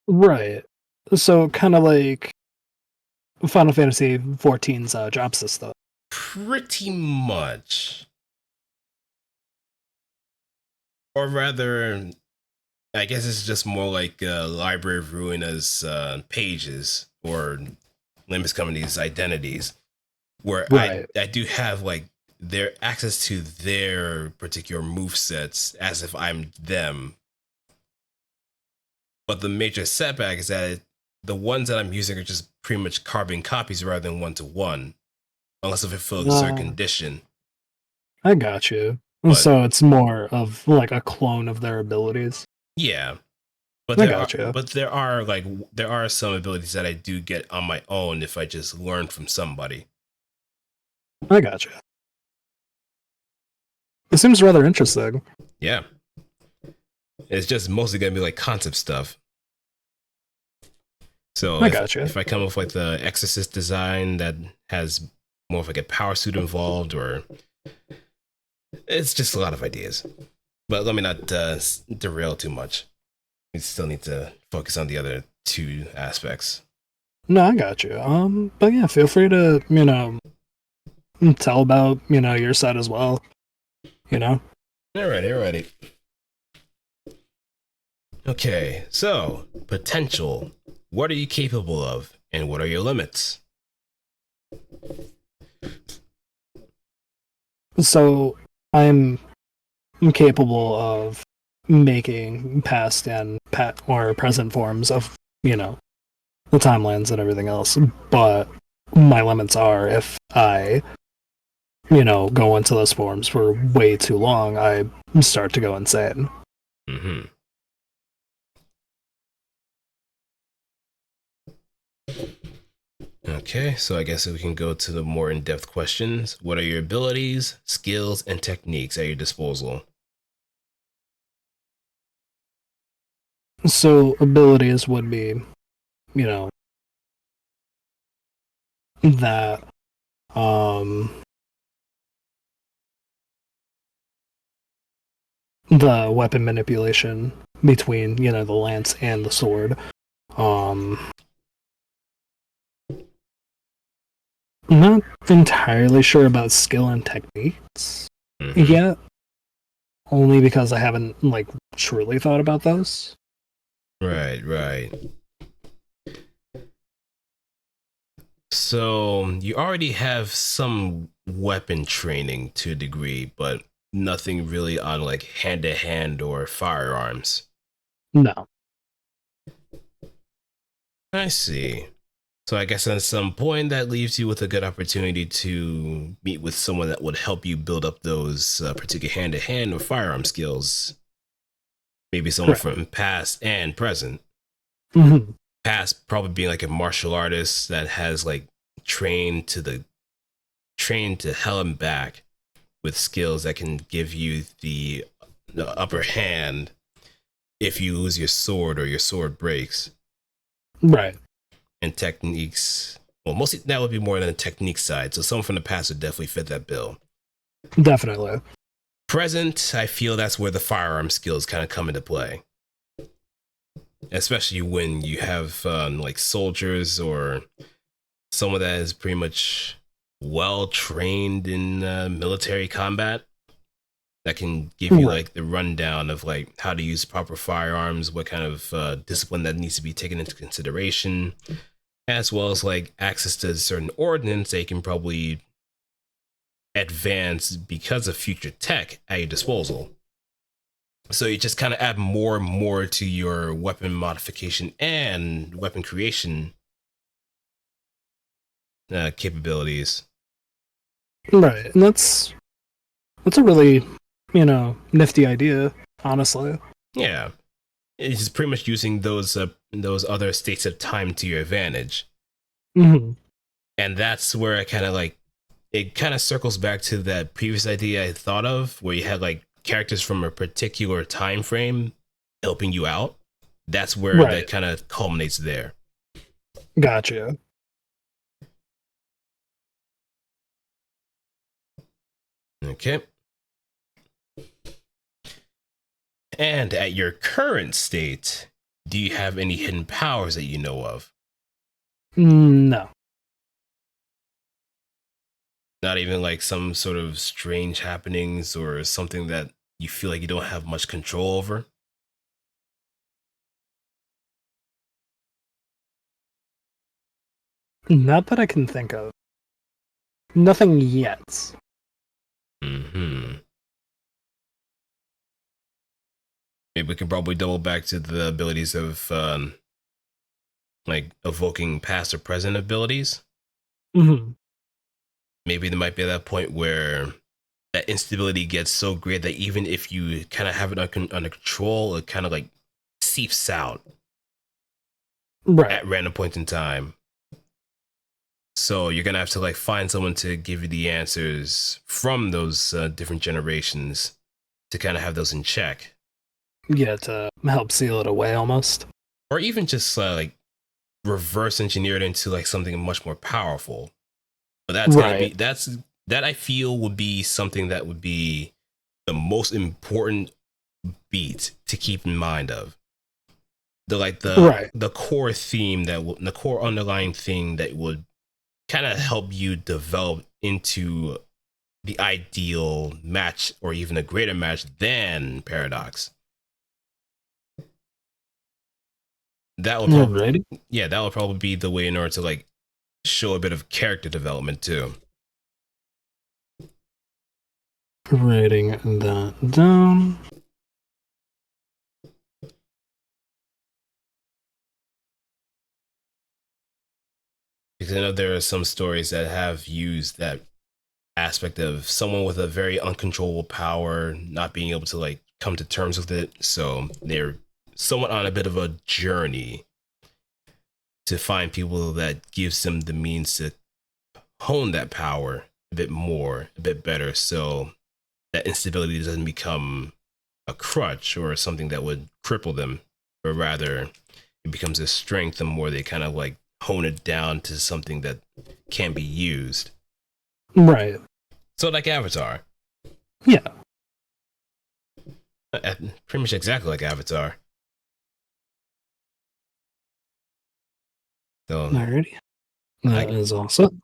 Right. So kind of like Final Fantasy XIV's job system. Pretty much. Or rather, I guess it's just more like Library of Ruina's pages or Limbus Company's identities, where Right. I do have like their access to their particular move sets as if I'm them. But the major setback is that the ones that I'm using are just pretty much carbon copies rather than one to one, unless if it fills a certain Uh, condition. I got you. But So it's more of like a clone of their abilities. yeah, but I got you. there are some abilities that I do get on my own if I just learn from somebody. I got you. It seems rather interesting. Yeah, it's just mostly gonna be like concept stuff. So I got you. if I come up with like the Exorcist design that has more of like a power suit involved, or it's just a lot of ideas. But let me not derail too much. We still need to focus on the other two aspects. No, I got you. But yeah, feel free to, tell about, your side as well. Alrighty. Okay, so potential. What are you capable of, and what are your limits? So I'm capable of making past and or present forms of, the timelines and everything else. But my limits are if I, go into those forms for way too long, I start to go insane. Mm-hmm. Okay, so I guess we can go to the more in-depth questions. What are your abilities, skills, and techniques at your disposal? So abilities would be, you know, that the weapon manipulation between, the lance and the sword. Um I'm not entirely sure about skill and techniques Mm-hmm. yet. only because I haven't like truly thought about those. Right, right. So you already have some weapon training to a degree, but nothing really on like hand to hand or firearms. No. I see. So I guess at some point that leaves you with a good opportunity to meet with someone that would help you build up those particular hand to hand or firearm skills. Maybe someone Correct. from past and present. Hmm. Past probably being like a martial artist that has like trained to hell and back with skills that can give you the upper hand if you lose your sword or your sword breaks. Right. And techniques. Well, mostly that would be more than the technique side. So someone from the past would definitely fit that bill. Definitely. Present, I feel that's where the firearm skills kind of come into play, especially when you have like soldiers or someone that is pretty much well trained in military combat that can give you Right. like the rundown of like how to use proper firearms, what kind of discipline that needs to be taken into consideration, as well as like access to certain ordnance they can probably advance because of future tech at your disposal. So you just kind of add more and more to your weapon modification and weapon creation capabilities. Right. And that's a really, nifty idea, honestly. Yeah, it's just pretty much using those other states of time to your advantage, Hmm. and that's where I kind of like it kind of circles back to that previous idea I thought of where you had like characters from a particular time frame helping you out. That's where that Right. kind of culminates there. Gotcha. Okay. And at your current state, do you have any hidden powers that you know of? No. Not even like some sort of strange happenings or something that you feel like you don't have much control over? Not that I can think of. Nothing yet. Hmm. Maybe we can probably double back to the abilities of like evoking past or present abilities. Hmm. Maybe there might be that point where that instability gets so great that even if you kind of have it under control, it kind of like seeps out Right. at random points in time. So you're gonna have to like find someone to give you the answers from those different generations to kind of have those in check, Yeah, to help seal it away almost. or even just like reverse engineer it into like something much more powerful. But that's gonna be Right. that I feel would be something that would be the most important beat to keep in mind of the like Right. the core theme the core underlying thing that would kind of help you develop into the ideal match or even a greater match than Paradox. That would probably Alrighty. yeah, that would probably be the way in order to like show a bit of character development too. Writing that down. Because I know there are some stories that have used that aspect of someone with a very uncontrollable power not being able to like come to terms with it. So they're somewhat on a bit of a journey to find people that gives them the means to hone that power a bit more, a bit better, so that instability doesn't become a crutch or something that would cripple them, but rather it becomes a strength the more they kind of like hone it down to something that can be used. Right. So like Avatar. Yeah. Pretty much exactly like Avatar. So Alrighty. That I, is awesome.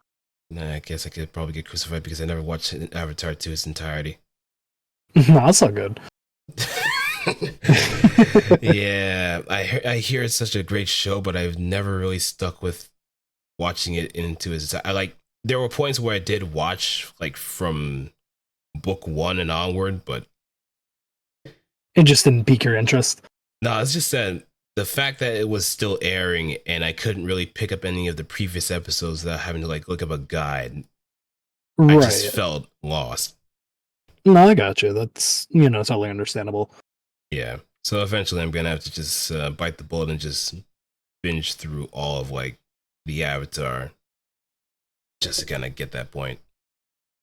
I guess I could probably get crucified because I never watched Avatar to its entirety. No, that's all good. Yeah, I hear it's such a great show, but I've never really stuck with watching it into its. I like there were points where I did watch like from book one and onward, but It just didn't pique your interest. no, it's just that the fact that it was still airing and I couldn't really pick up any of the previous episodes without having to like look up a guide. I just Right. felt lost. No, I got you. That's, totally understandable. Yeah. So eventually I'm gonna have to just bite the bullet and just binge through all of like the Avatar just to kind of get that point.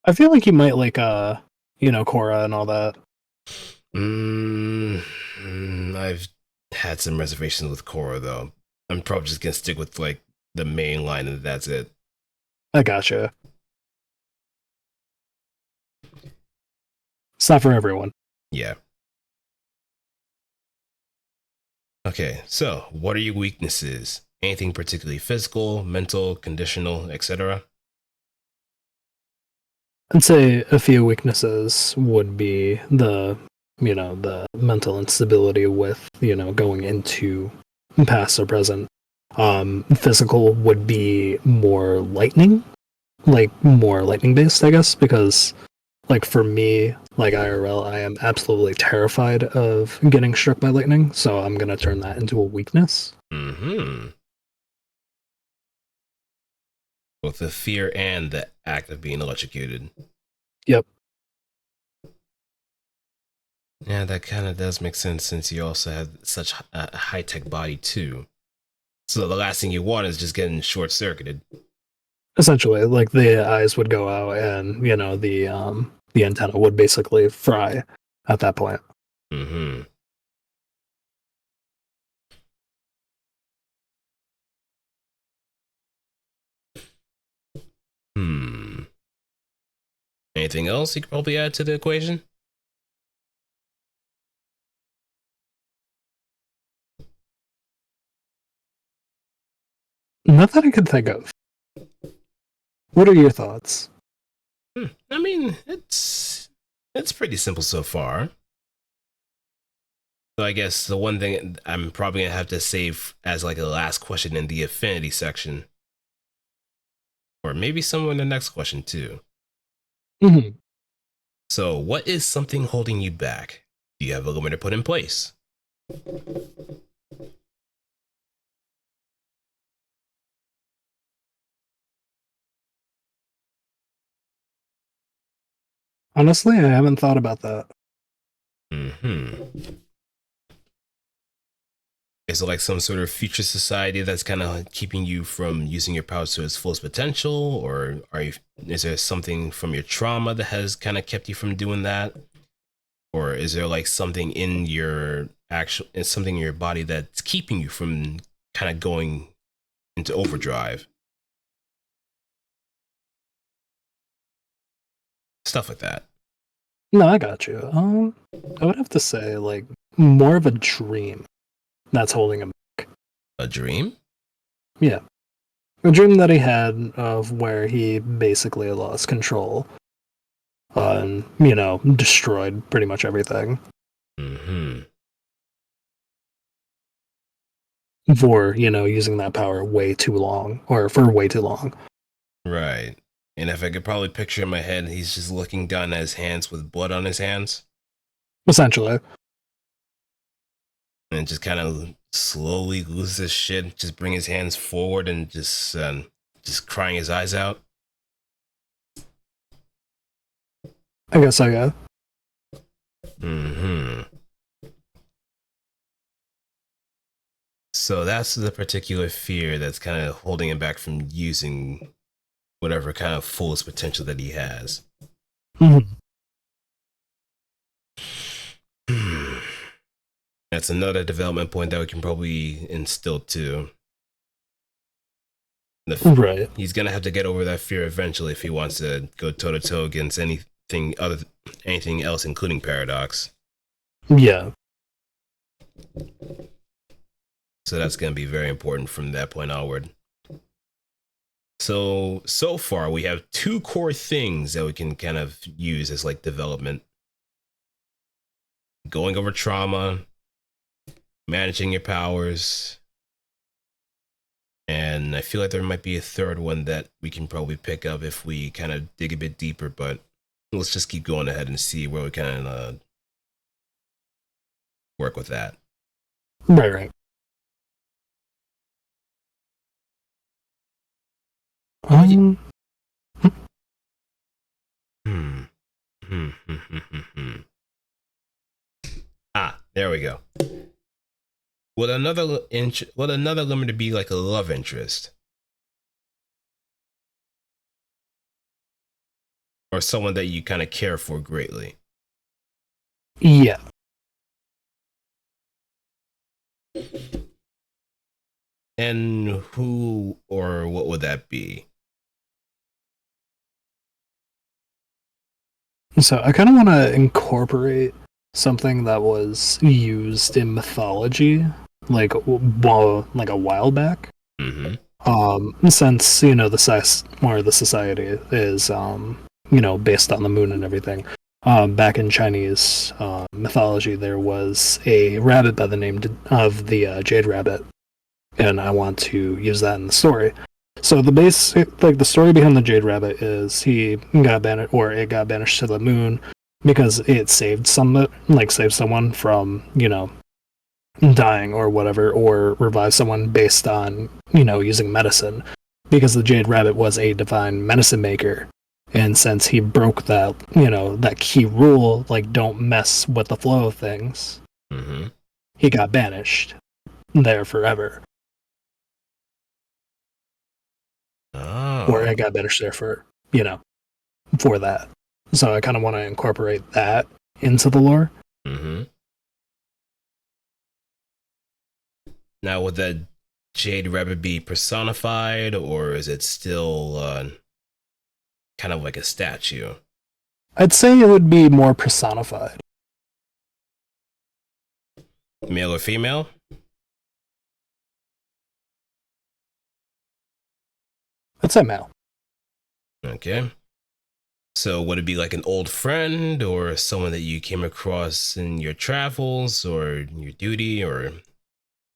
I feel like you might like, Korra and all that. I've had some reservations with Korra though. I'm probably just gonna stick with like the main line and that's it. I gotcha. It's not for everyone. Yeah. Okay, so what are your weaknesses? Anything particularly physical, mental, conditional, etc.? I'd say a few weaknesses would be the mental instability with, going into past or present. Physical would be more lightning based, I guess, because like for me, like IRL, I am absolutely terrified of getting struck by lightning, so I'm gonna turn that into a weakness. Mm-hmm. Both the fear and the act of being electrocuted. Yep. Yeah, that kind of does make sense since you also have such a high tech body too. So the last thing you want is just getting short circuited. Essentially, like the eyes would go out and, the antenna would basically fry at that point. Mm-hmm. Hmm. Anything else you could probably add to the equation? Not that I could think of. What are your thoughts? I mean, it's pretty simple so far. So I guess the one thing I'm probably gonna have to save as like a last question in the affinity section, or maybe some in the next question too. Mm-hmm. So, what is something holding you back? Do you have a limit to put in place? Honestly, I haven't thought about that. Hmm. Is it like some sort of future society that's kind of keeping you from using your powers to its fullest potential, or are you? Is there something from your trauma that has kind of kept you from doing that, or is there like something in your something in your body that's keeping you from kind of going into overdrive? Stuff like that. No, I got you. I would have to say like more of a dream that's holding him. A dream? Yeah, a dream that he had of where he basically lost control and destroyed pretty much everything Hmm. for using that power way too long or for way too long. Right. And if I could probably picture in my head, he's just looking down at his hands with blood on his hands Essentially, and just kind of slowly loses his shit, just bring his hands forward and just crying his eyes out. I guess so. Yeah. Hmm. So that's the particular fear that's kind of holding him back from using whatever kind of fullest potential that he has. Mhm. Hmm. That's another development point that we can probably instill too. Right. He's gonna have to get over that fear eventually if he wants to go toe to toe against anything else, including Paradox. Yeah. So that's gonna be very important from that point onward. So far we have two core things that we can kind of use as like development. going over trauma, managing your powers, and I feel like there might be a third one that we can probably pick up if we kind of dig a bit deeper, but let's just keep going ahead and see where we can work with that. Right. Oh, yeah. Um, Hmm. Ah, there we go. Would another limiter be like a love interest? Or someone that you kind of care for greatly? yeah. And who or what would that be? So I kind of want to incorporate something that was used in mythology, like like a while back. Mm-hmm. Since the size or the society is based on the moon and everything. Back in Chinese mythology, there was a rabbit by the name of the Jade Rabbit, and I want to use that in the story. So the story behind the Jade Rabbit is he got banished, or it got banished to the moon because it saved someone from dying or whatever, or revive someone based on using medicine, because the Jade Rabbit was a divine medicine maker. And since he broke that key rule, like don't mess with the flow of things, Mm-hmm. he got banished there forever. Or Oh. it got banished there for that. So I kind of want to incorporate that into the lore. Mm-hmm. Now, would the Jade Rabbit be personified, or is it still kind of like a statue? I'd say it would be more personified. Male or female? I'd say male. Okay. So would it be like an old friend or someone that you came across in your travels or your duty, or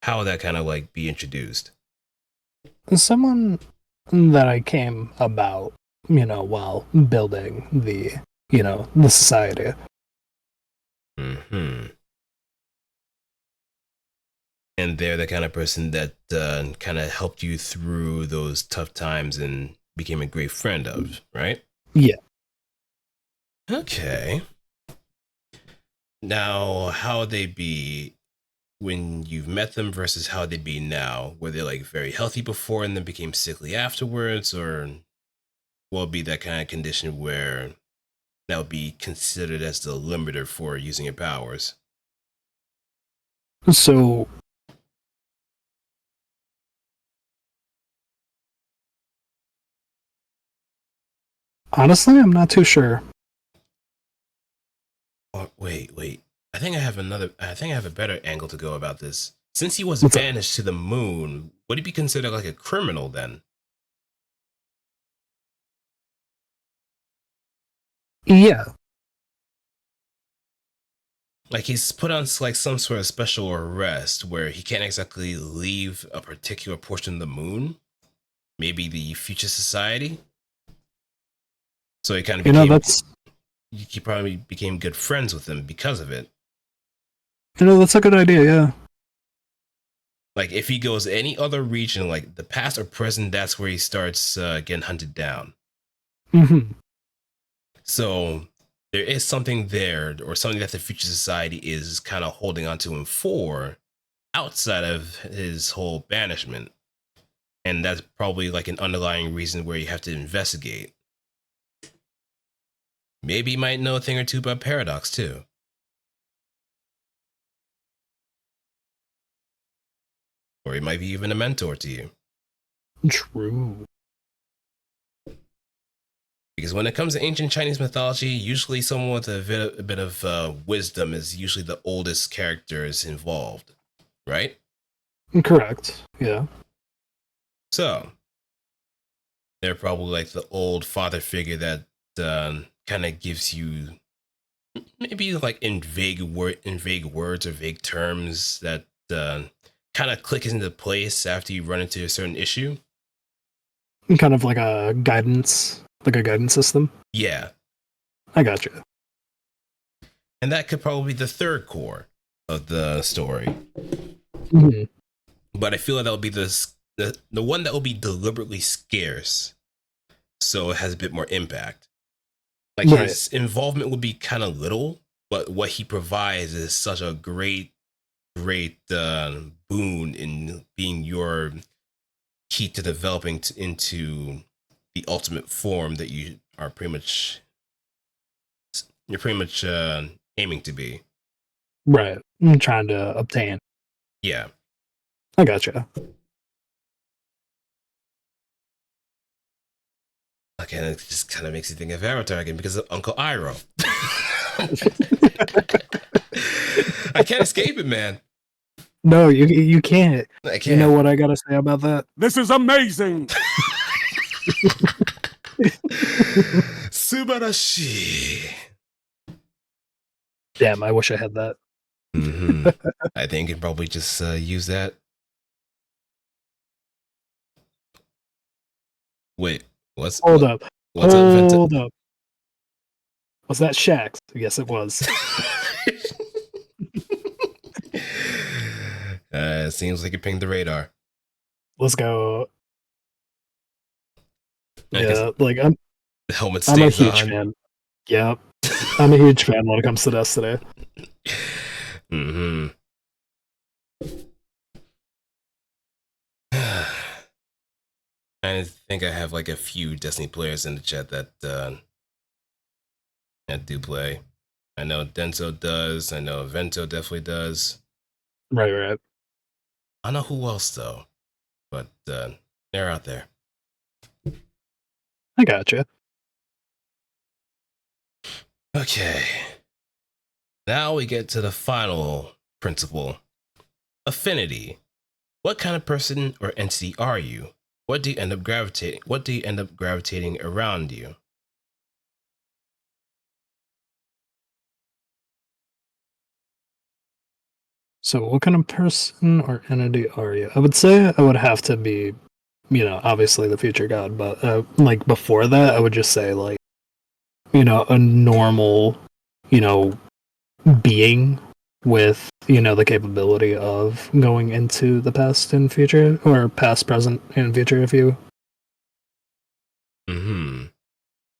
how would that kind of like be introduced? Someone that I came about, while building the society. Hmm. And they're the kind of person that kind of helped you through those tough times and became a great friend of, right? Yeah. Okay. Now, how would they be when you've met them versus how they'd be now? Were they like very healthy before and then became sickly afterwards, or what would be that kind of condition where that would be considered as the limiter for using your powers? So honestly, I'm not too sure. Oh, wait. I think I have a better angle to go about this. Since he was What's up? banished to the moon, would he be considered like a criminal then? Yeah. Like he's put on like some sort of special arrest where he can't exactly leave a particular portion of the moon, maybe the future society. So he kind of became, That's he probably became good friends with them because of it. that's a good idea. Yeah. Like if he goes any other region, like the past or present, that's where he starts getting hunted down. Hmm. So there is something there, or something that the future society is kind of holding on to him for outside of his whole banishment. And that's probably like an underlying reason where you have to investigate. Maybe you might know a thing or two about Paradox too. Or he might be even a mentor to you. True. Because when it comes to ancient Chinese mythology, usually someone with a bit of wisdom is usually the oldest characters involved, right? Correct. Yeah. So they're probably like the old father figure that kind of gives you maybe like in vague words or vague terms that kind of click into place after you run into a certain issue. Kind of like a guidance system. Yeah, I got you. and that could probably be the third core of the story. Mhm. But I feel like that would be the one that will be deliberately scarce, so it has a bit more impact. Like Right. his involvement would be kind of little, but what he provides is such a great boon in being your key to developing into the ultimate form that you're pretty much aiming to be. Right. I'm trying to obtain. Yeah. I got you. Okay, and it just kind of makes you think of Avatar again because of Uncle Iroh. I can't escape it, man. No, you can't. I You know can't. what I gotta say about that? This is amazing. Subarashi. Damn, I wish I had that. I think you can probably just use that. Wait, Hold up. what's up, Venta? Hold up. Was that Shax? Yes, it was. Seems like you pinged the radar. Let's go. I guess Yeah, like I'm the helmet I'm a stays huge on. fan. Yep. I'm a huge fan when it comes to Destiny. Mm-hmm. I think I have like a few Destiny players in the chat that do play. I know Denso does. I know Vento definitely does. Right, right. I don't know who else though, but they're out there. I gotcha. Okay. Now we get to the final principle. Affinity. What kind of person or entity are you? What do you end up gravitating around you? So what kind of person or entity are you? I would say I would have to be, obviously the future god, but like before that, I would just say like, a normal, you know, being with, the capability of going into the past and future, or past, present, and future, if you. Hmm.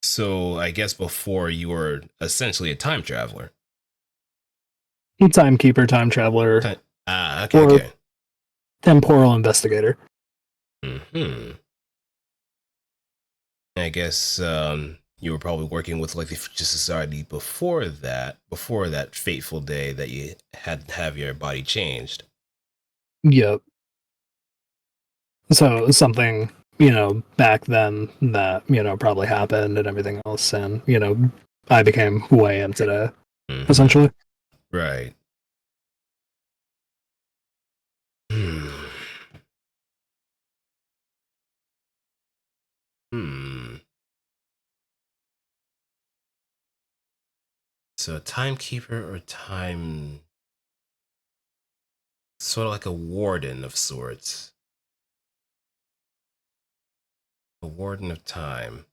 So I guess before you were essentially a time traveler. Timekeeper, time traveler, Okay, or okay. temporal investigator. Hmm. I guess you were probably working with like the Future Society before that fateful day that you had to have your body changed. Yep. So something, back then that, probably happened and everything else. And, I became who I am today, Mm-hmm. essentially. Right. Hmm. Hmm. So a timekeeper or time, sort of like a warden of sorts. A warden of time.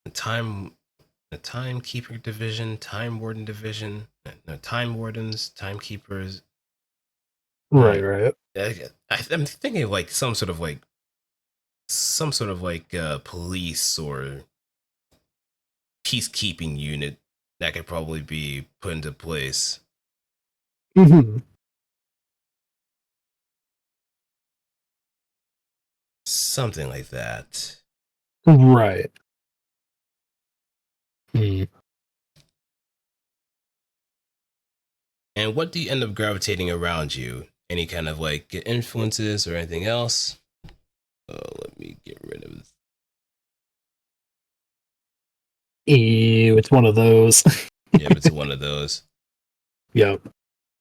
A timekeeper division, time warden division. No, time wardens, timekeepers. Right, Uh, right. I'm thinking of like some sort of like police or peacekeeping unit that could probably be put into place. Hmm. Something like that. Right. Mm. And what do you end up gravitating around you? Any kind of like influences or anything else? Let me get rid of this. Ew, it's one of those. Yep, it's one of those. Yep.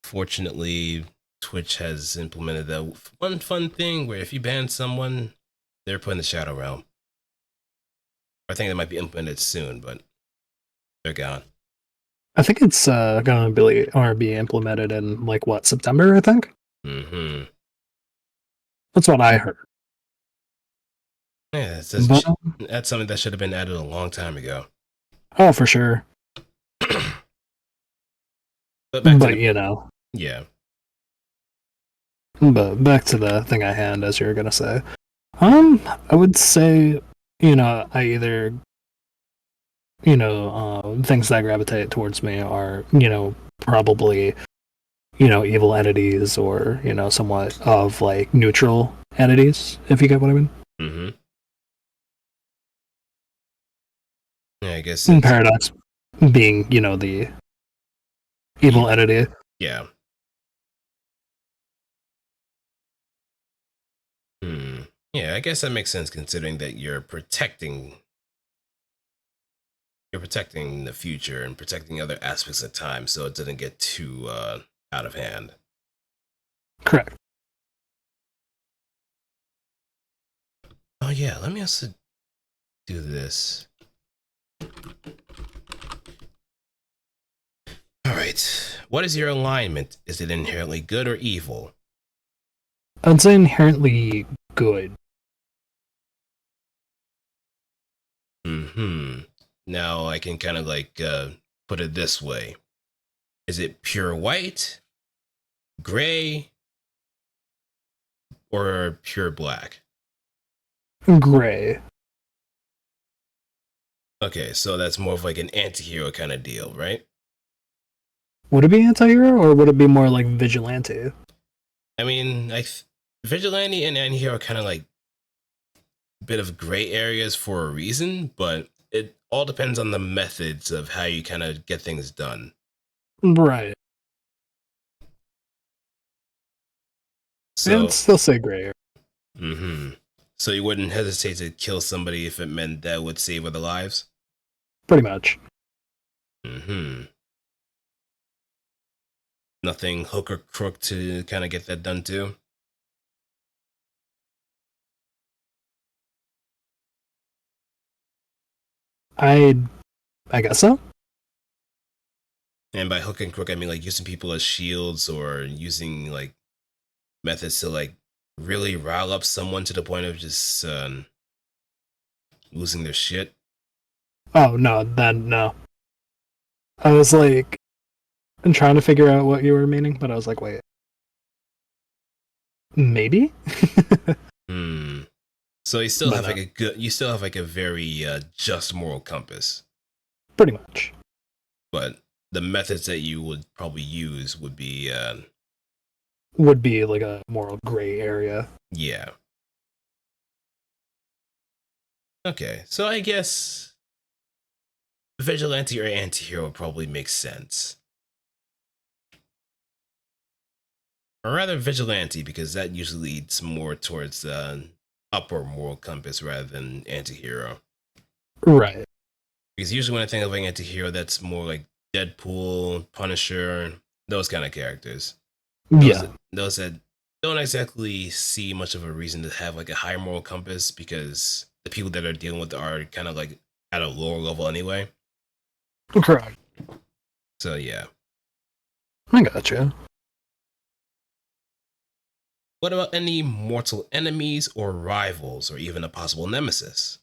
Fortunately, Twitch has implemented that one fun thing where if you ban someone, they're put in the shadow realm. I think they might be implemented soon, but they're gone. I think it's gonna be implemented in like what, September, I think? Mm-hmm. That's what I heard. Yeah, But that's something that should have been added a long time ago. oh, for sure. But back to But the you know, yeah. but back to the thing at hand, as you were gonna say. I would say, I either, things that gravitate towards me are, probably, evil entities or, somewhat of like neutral entities, if you get what I mean. Mm-hmm. Yeah, I guess And it's Paradox being, the evil evil. entity. Yeah. Hmm. Yeah, I guess that makes sense considering that you're protecting the future and protecting other aspects of time so it doesn't get too out of hand. Correct. Oh yeah, let me also do this. All right. What is your alignment? Is it inherently good or evil? I'd say inherently good. Hmm. Now I can kind of like put it this way: is it pure white, gray, or pure black? Gray. Okay, so that's more of like an anti-hero kind of deal, right? Would it be anti-hero or would it be more like vigilante? I mean, vigilante and anti-hero are kind of like a bit of gray areas for a reason, but it all depends on the methods of how you kind of get things done. Right. And So, still say gray. hmm so you wouldn't hesitate to kill somebody if it meant that would save other lives. Pretty much. Hmm Nothing hook or crook to kind of get that done too. I I guess so. And by hook and crook, I mean like using people as shields or using like methods to like really rile up someone to the point of just losing their shit. Oh no, then no. I was like trying to figure out what you were meaning, but I was like, wait, maybe? Hmm. So you still But have no, like you still have like a very just moral compass, pretty much. but the methods that you would probably use would be, Would be like a moral gray area. yeah. Okay, so I guess vigilante or anti-hero probably makes sense. Or rather vigilante, because that usually leads more towards the upper moral compass rather than anti-hero. Right. Because usually when I think of an anti-hero, that's more like Deadpool, Punisher, those kind of characters. Yeah. Those that don't exactly see much of a reason to have like a high moral compass because the people that are dealing with are kind of like at a lower level anyway. Correct. So yeah. I gotcha. What about any mortal enemies or rivals or even a possible nemesis?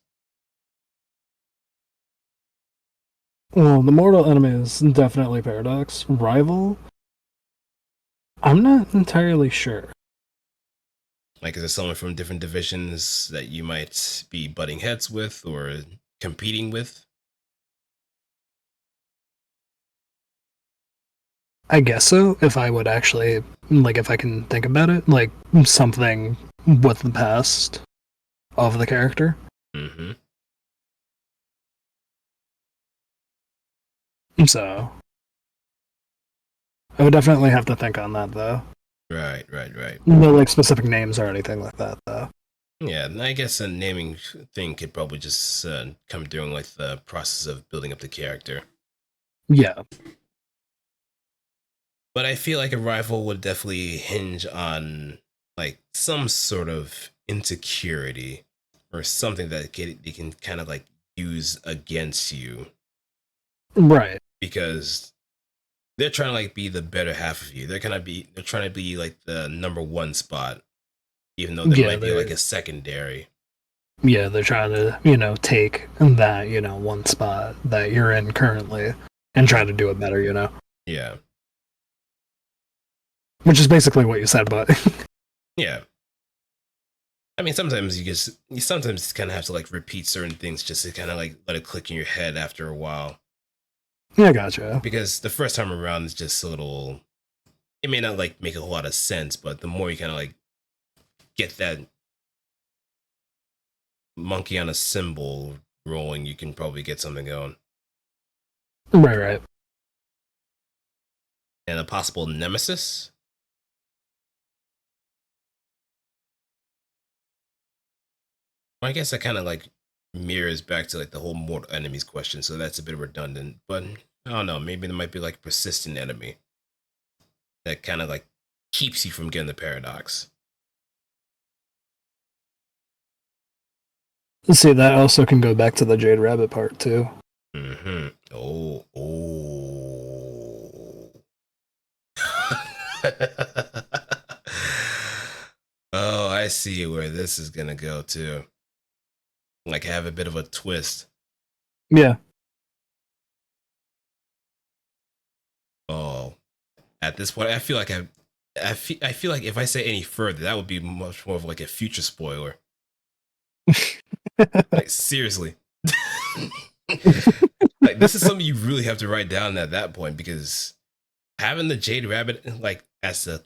Well, the mortal enemy is definitely Paradox. Rival? I'm not entirely sure. Like is it someone from different divisions that you might be butting heads with or competing with? I guess so, if I would actually, like, if I can think about it, like, something with the past of the character. Mm-hmm. So, I would definitely have to think on that, though. Right, right, right. No, like, specific names or anything like that, though. Yeah, and I guess a naming thing could probably just come during like the process of building up the character. Yeah, But I feel like a rival would definitely hinge on like some sort of insecurity or something that they can kind of like use against you, Right. because they're trying to like be the better half of you. They're trying to be like the number one spot, even though they Yeah, might be like a secondary. Yeah, they're trying to, take that, one spot that you're in currently and try to do it better. Yeah. Which is basically what you said, but Yeah. I mean, sometimes you sometimes kind of have to like repeat certain things just to kind of like let it click in your head after a while. yeah, gotcha. Because the first time around is just a little, it may not like make a whole lot of sense, but the more you kind of like get that monkey on a cymbal rolling, you can probably get something going. Right. And a possible nemesis. Well, I guess that kind of like mirrors back to like the whole mortal enemies question, so that's a bit redundant. But I don't know, maybe there might be like a persistent enemy that kind of like keeps you from getting the paradox. See, that also can go back to the Jade Rabbit part too. Mm-hmm. Oh. Oh, I see where this is gonna go too. Like have a bit of a twist. Yeah. Oh, at this point, I feel like I feel like if I say any further, that would be much more of like a future spoiler. Like seriously, like this is something you really have to write down at that point, because having the Jade Rabbit like as the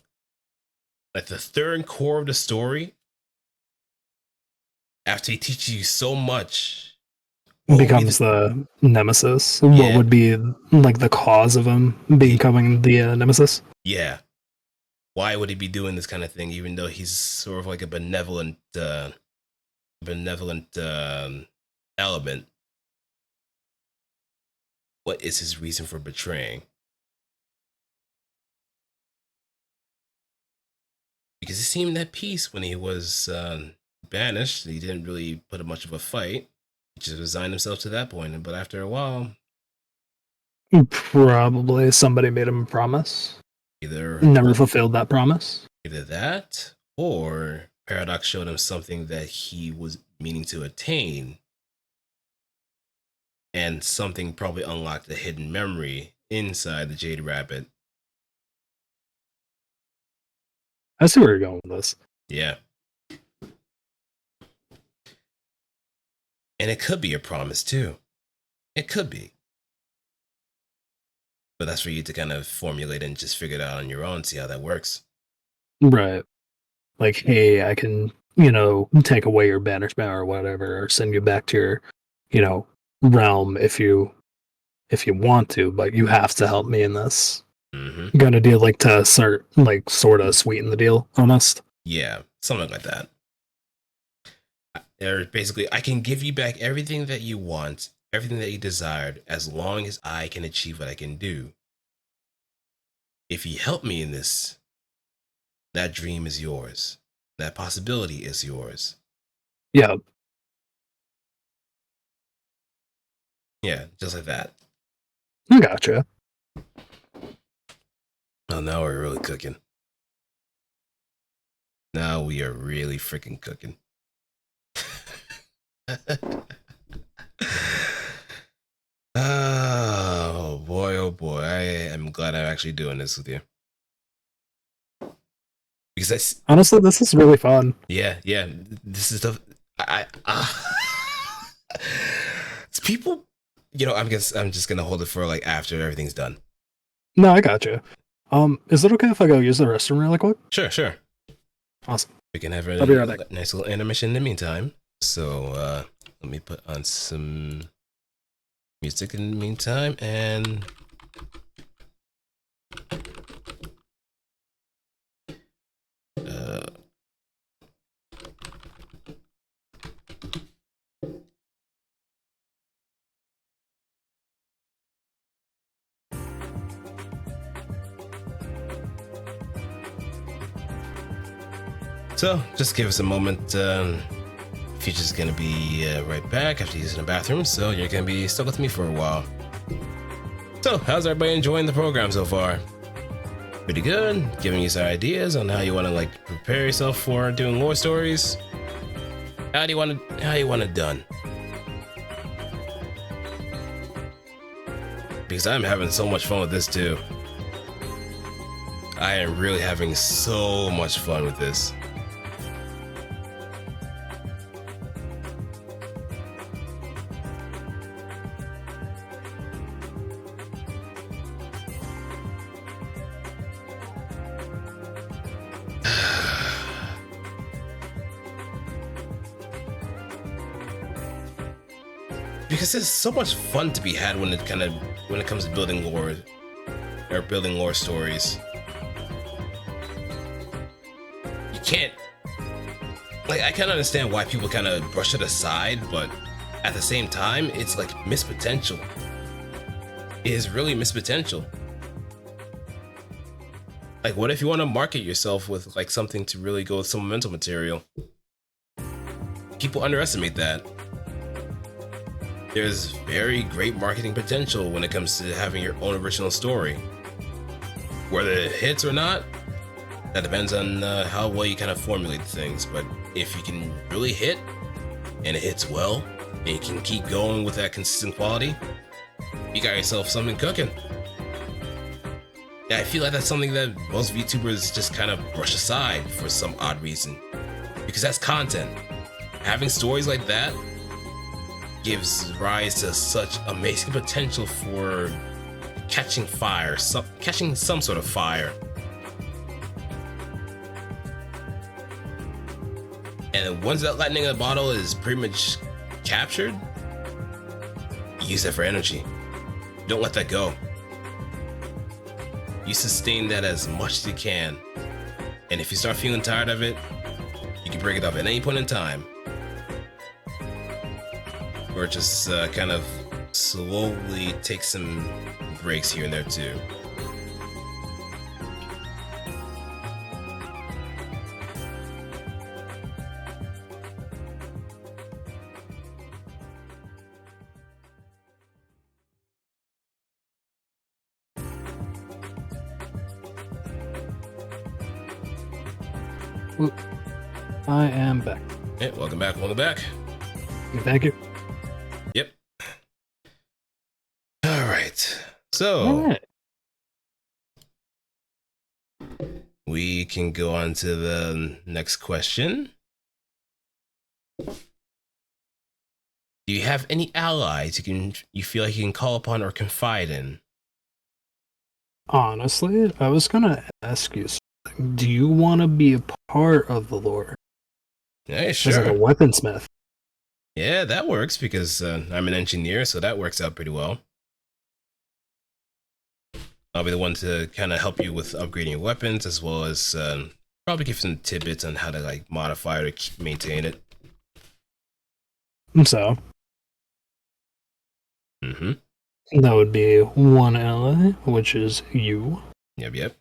third core of the story, after he teaches you so much, becomes the nemesis. Yeah. What would be like the cause of him becoming the nemesis? Yeah. Why would he be doing this kind of thing, even though he's sort of like a benevolent element? What is his reason for betraying? Because he seemed at peace when he was banished. He didn't really put up much of a fight. He just resigned himself to that point. But after a while, Probably somebody made him a promise. either Never fulfilled that promise. either that, or Paradox showed him something that he was meaning to attain, and something probably unlocked a hidden memory inside the Jade Rabbit. I see where you're going with this. Yeah. And it could be a promise too. It could be. But that's for you to kind of formulate and just figure it out on your own, see how that works. Right. Like, hey, I can, take away your banishment or whatever, or send you back to your, realm if you want to, but you have to help me in this. Mm-hmm. Gonna deal like to start like sort of sweeten the deal, almost. Yeah, something like that. Or basically, I can give you back everything that you want, everything that you desired, as long as I can achieve what I can do. If you help me in this, that dream is yours. That possibility is yours. Yeah. Yeah, just like that. I gotcha. Oh, now we're really cooking. Now we are really freaking cooking. Oh boy, I am glad I'm actually doing this with you. Because Honestly, this is really fun. yeah, this is the it's people, I'm just gonna hold it for like after everything's done. No, I gotcha. Is it okay if I go use the restroom really quick? Sure. Awesome. We can have I'll be right back. a nice little intermission in the meantime. So let me put on some music in the meantime, and so just give us a moment. Future's gonna be right back after using the bathroom, so you're gonna be stuck with me for a while. So, how's everybody enjoying the program so far? Pretty good? Giving you some ideas on how you want to like prepare yourself for doing lore stories? How do you want it done? Because I'm having so much fun with this too. I am really having so much fun with this. Because there's so much fun to be had when it comes to building lore or building lore stories. You can't I can understand why people kind of brush it aside, but at the same time, it's like missed potential. It is really missed potential. Like, what if you want to market yourself with like something to really go with some momentum material? People underestimate that. There's very great marketing potential when it comes to having your own original story. Whether it hits or not, that depends on how well you kind of formulate things. But if you can really hit, and it hits well, and you can keep going with that consistent quality, you got yourself something cooking. Yeah, I feel like that's something that most VTubers just kind of brush aside for some odd reason. Because that's content. Having stories like that gives rise to such amazing potential for catching fire, catching some sort of fire. And once that lightning in the bottle is pretty much captured, use that for energy. Don't let that go. You sustain that as much as you can. And if you start feeling tired of it, you can break it up at any point in time. Or just kind of slowly take some breaks here and there too. Oop. I am back. Yeah, welcome back, welcome back. Thank you. Yep. Alright. So Alright. we can go on to the next question. Do you have any allies you feel like you can call upon or confide in? Honestly, I was gonna ask you something. Do you want to be a part of the lore? Yeah, As sure. like a weaponsmith? Yeah, that works because I'm an engineer, so that works out pretty well. I'll be the one to kind of help you with upgrading your weapons, as well as probably give some tidbits on how to like modify or maintain it. So, Mm-hmm. that would be one ally, which is you. Yep.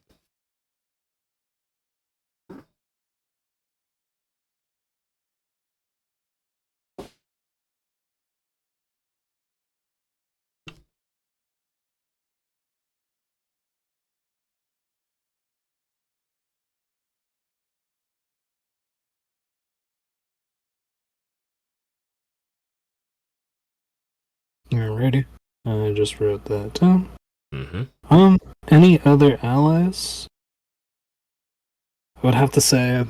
Alrighty. I just wrote that down. Mm-hmm. Any other allies? I would have to say,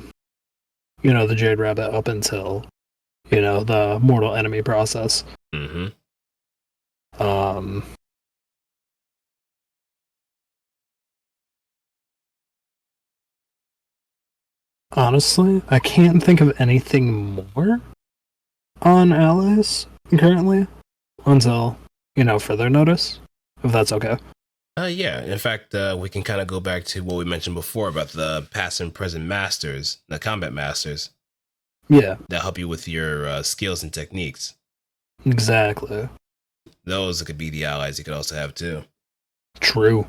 the Jade Rabbit up until, the mortal enemy process. Mm-hmm. Honestly, I can't think of anything more on allies currently until, further notice, if that's okay. Yeah, in fact, we can kind of go back to what we mentioned before about the past and present masters, the combat masters. Yeah. That help you with your skills and techniques. Exactly. Those could be the allies you could also have too. True.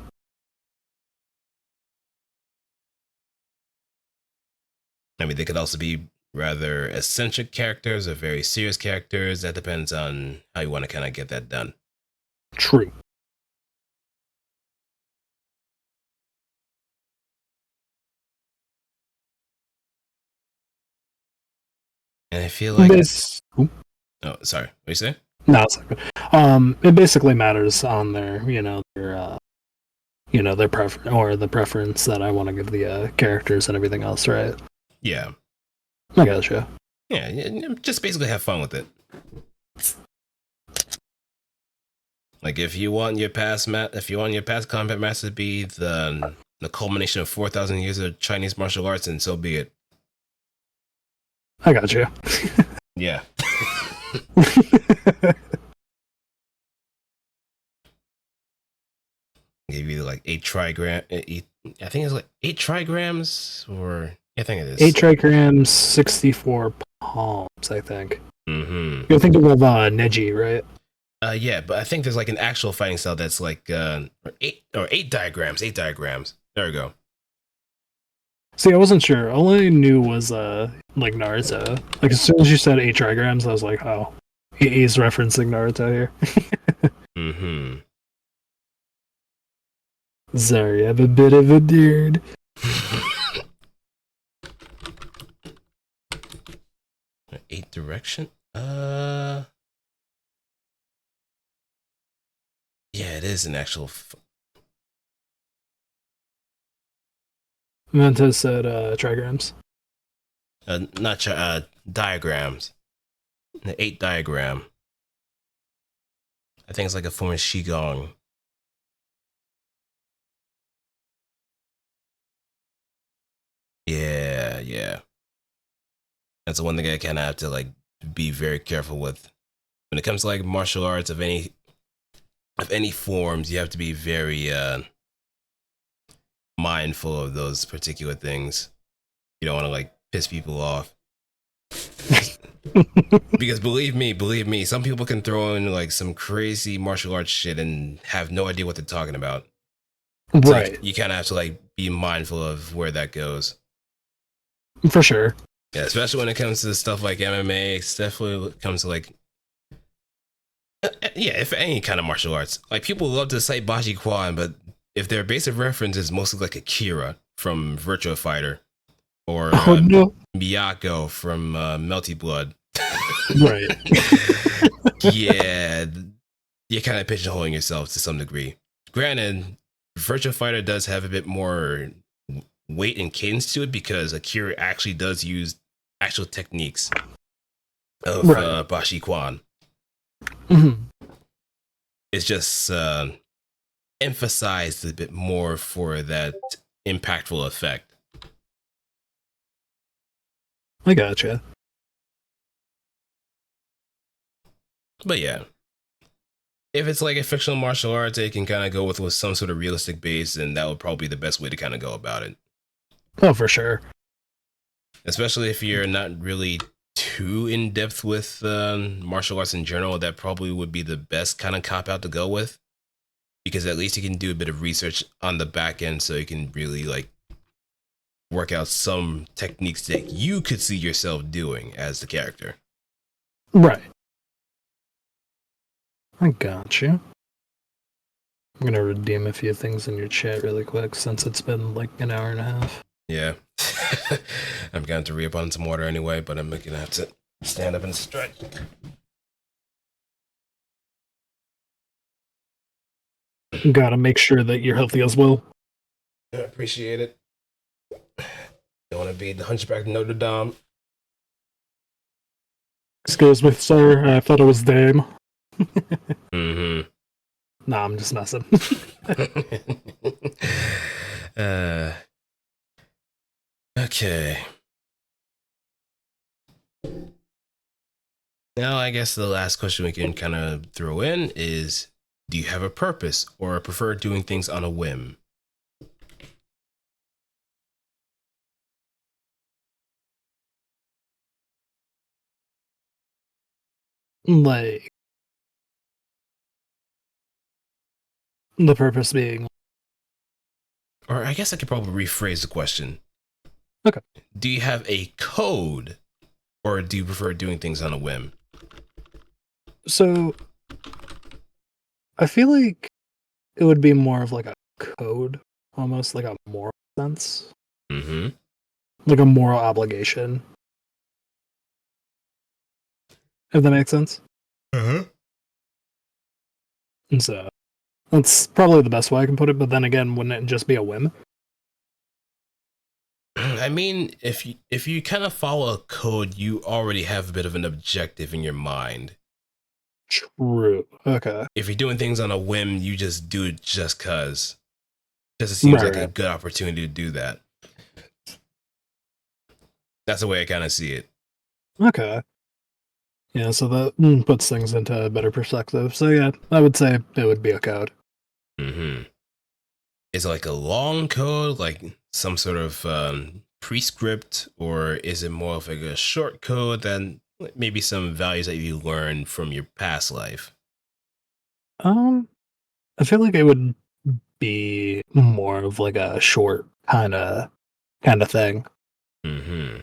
I mean, they could also be rather eccentric characters or very serious characters. That depends on how you want to kind of get that done. True. And I feel like Ooh. oh, sorry, what you say? No, it's okay. It basically matters on their, their the preference that I want to give the characters and everything else, right? Yeah, I gotcha. yeah, just basically have fun with it. Like if you want your past combat master to be the culmination of 4,000 years of Chinese martial arts, and so be it. I gotcha. Yeah. Give you like I think it's like 8 trigrams, or I think it is 8 trigrams, 64 palms, I think. Mm-hmm. You're thinking of Neji, right? Yeah, but I think there's like an actual fighting style that's like eight diagrams. 8 diagrams. There we go. See, I wasn't sure. All I knew was like Naruto. Like as soon as you said 8 trigrams, I was like, oh, he's referencing Naruto here. Mm-hmm. Sorry, I have a bit of a beard. Eight direction? Yeah, it is an actual. Manta said trigrams. Not diagrams. The 8 diagram. I think it's like a form of Qigong. Yeah. That's the one thing I kind of have to like be very careful with. When it comes to like martial arts of any forms, you have to be very mindful of those particular things. You don't want to like piss people off. Because believe me, some people can throw in like some crazy martial arts shit and have no idea what they're talking about. Right. So you kind of have to like be mindful of where that goes. For sure. Yeah, especially when it comes to stuff like MMA, especially when it comes to like yeah, if any kind of martial arts. Like people love to cite Bashi Quan, but if their base of reference is mostly like Akira from Virtua Fighter or no. Miyako from Melty Blood. Right. Yeah, you're kind of pigeonholing yourself to some degree. Granted, Virtua Fighter does have a bit more weight and cadence to it because Akira actually does use actual techniques of Right. Bashi Quan. Mm-hmm. It's just emphasized a bit more for that impactful effect. I gotcha. But yeah, if it's like a fictional martial arts, they can kind of go with some sort of realistic base, and that would probably be the best way to kind of go about it. Oh, for sure. Especially if you're not really too in depth with martial arts in general, that probably would be the best kind of cop out to go with, because at least you can do a bit of research on the back end, so you can really like work out some techniques that you could see yourself doing as the character. Right. I gotcha. I'm gonna redeem a few things in your chat really quick since it's been like an hour and a half. Yeah. I'm going to re-up on some water anyway, but I'm gonna have to stand up and stretch. Gotta make sure that you're healthy as well. I appreciate it. Don't want to be the Hunchback of Notre Dame. Excuse me, sir. I thought it was Dame. Mm-hmm. Nah, I'm just messing. Okay. Now, I guess the last question we can kind of throw in is, do you have a purpose or prefer doing things on a whim? Like, the purpose being. Or I guess I could probably rephrase the question. Okay. Do you have a code Or do you prefer doing things on a whim? So I feel like it would be more of like a code, almost like a moral sense, Mm-hmm. like a moral obligation, if that makes sense. Uh-huh. And so that's probably the best way I can put it. But then again, wouldn't it just be a whim? I mean, if you kind of follow a code, you already have a bit of an objective in your mind. True. Okay. If you're doing things on a whim, you just do it just cause. Just it seems Right. like a Right. good opportunity to do that. That's the way I kind of see it. Okay. Yeah. So that puts things into a better perspective. So yeah, I would say it would be a code. Mm-hmm. Is it like a long code, like some sort of prescript, or is it more of like a short code than maybe some values that you learned from your past life? Um, I feel like it would be more of like a short kind of thing. Mm-hmm.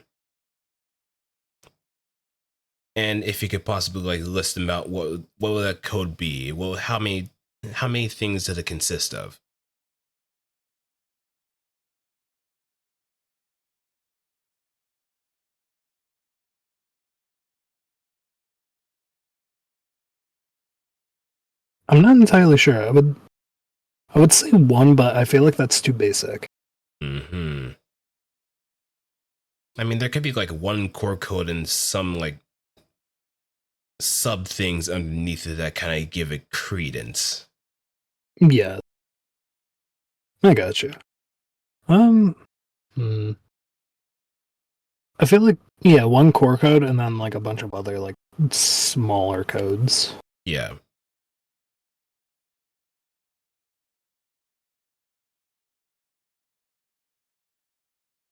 And if you could possibly like list them out, what would that code be? Well, how many things does it consist of? I'm not entirely sure. I would say one, but I feel like that's too basic. Mm-hmm. I mean, there could be like one core code and some like sub things underneath it that kind of give it credence. Yeah, I got you. Um, hmm. I feel like yeah, one core code and then like a bunch of other like smaller codes. Yeah.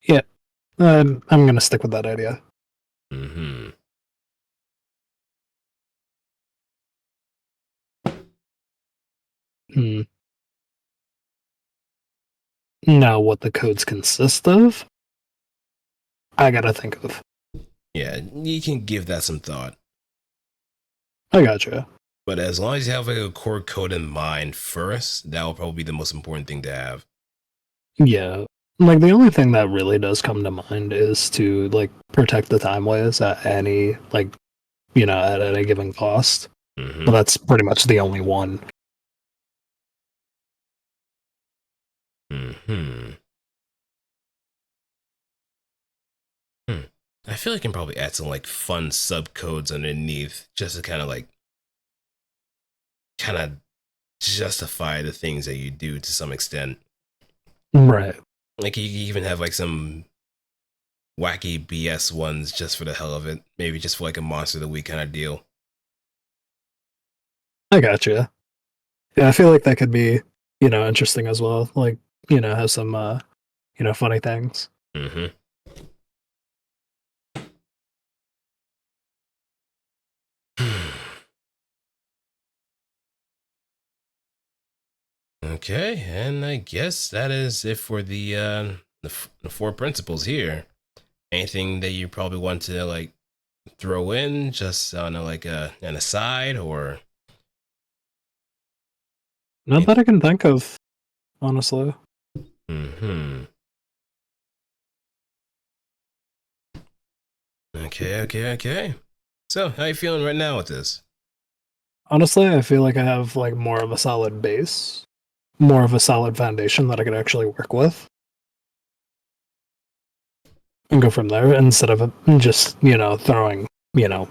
Yeah, I'm gonna stick with that idea. Mm-hmm. Hmm. Now, what the codes consist of, I gotta think of. Yeah, you can give that some thought. I gotcha. But as long as you have like a core code in mind first, that will probably be the most important thing to have. Yeah, like the only thing that really does come to mind is to like protect the timeways at any at any given cost. But Mm-hmm. that's pretty much the only one. Mm-hmm. Hmm. I feel like I can probably add some like fun subcodes underneath just to kind of justify the things that you do to some extent. Right. Like you can even have like some wacky BS ones just for the hell of it. Maybe just for like a monster of the week kind of deal. I gotcha. Yeah, I feel like that could be, interesting as well. Like, have some funny things. Mm-hmm. Okay, and I guess that is it for the four principles here. Anything that you probably want to like throw in, just on like an aside or Not that I can think of, honestly. mm-hmm. Okay. So, how you feeling right now with this? Honestly, I feel like I have like more of a solid base, more of a solid foundation that I could actually work with and go from there instead of just, throwing,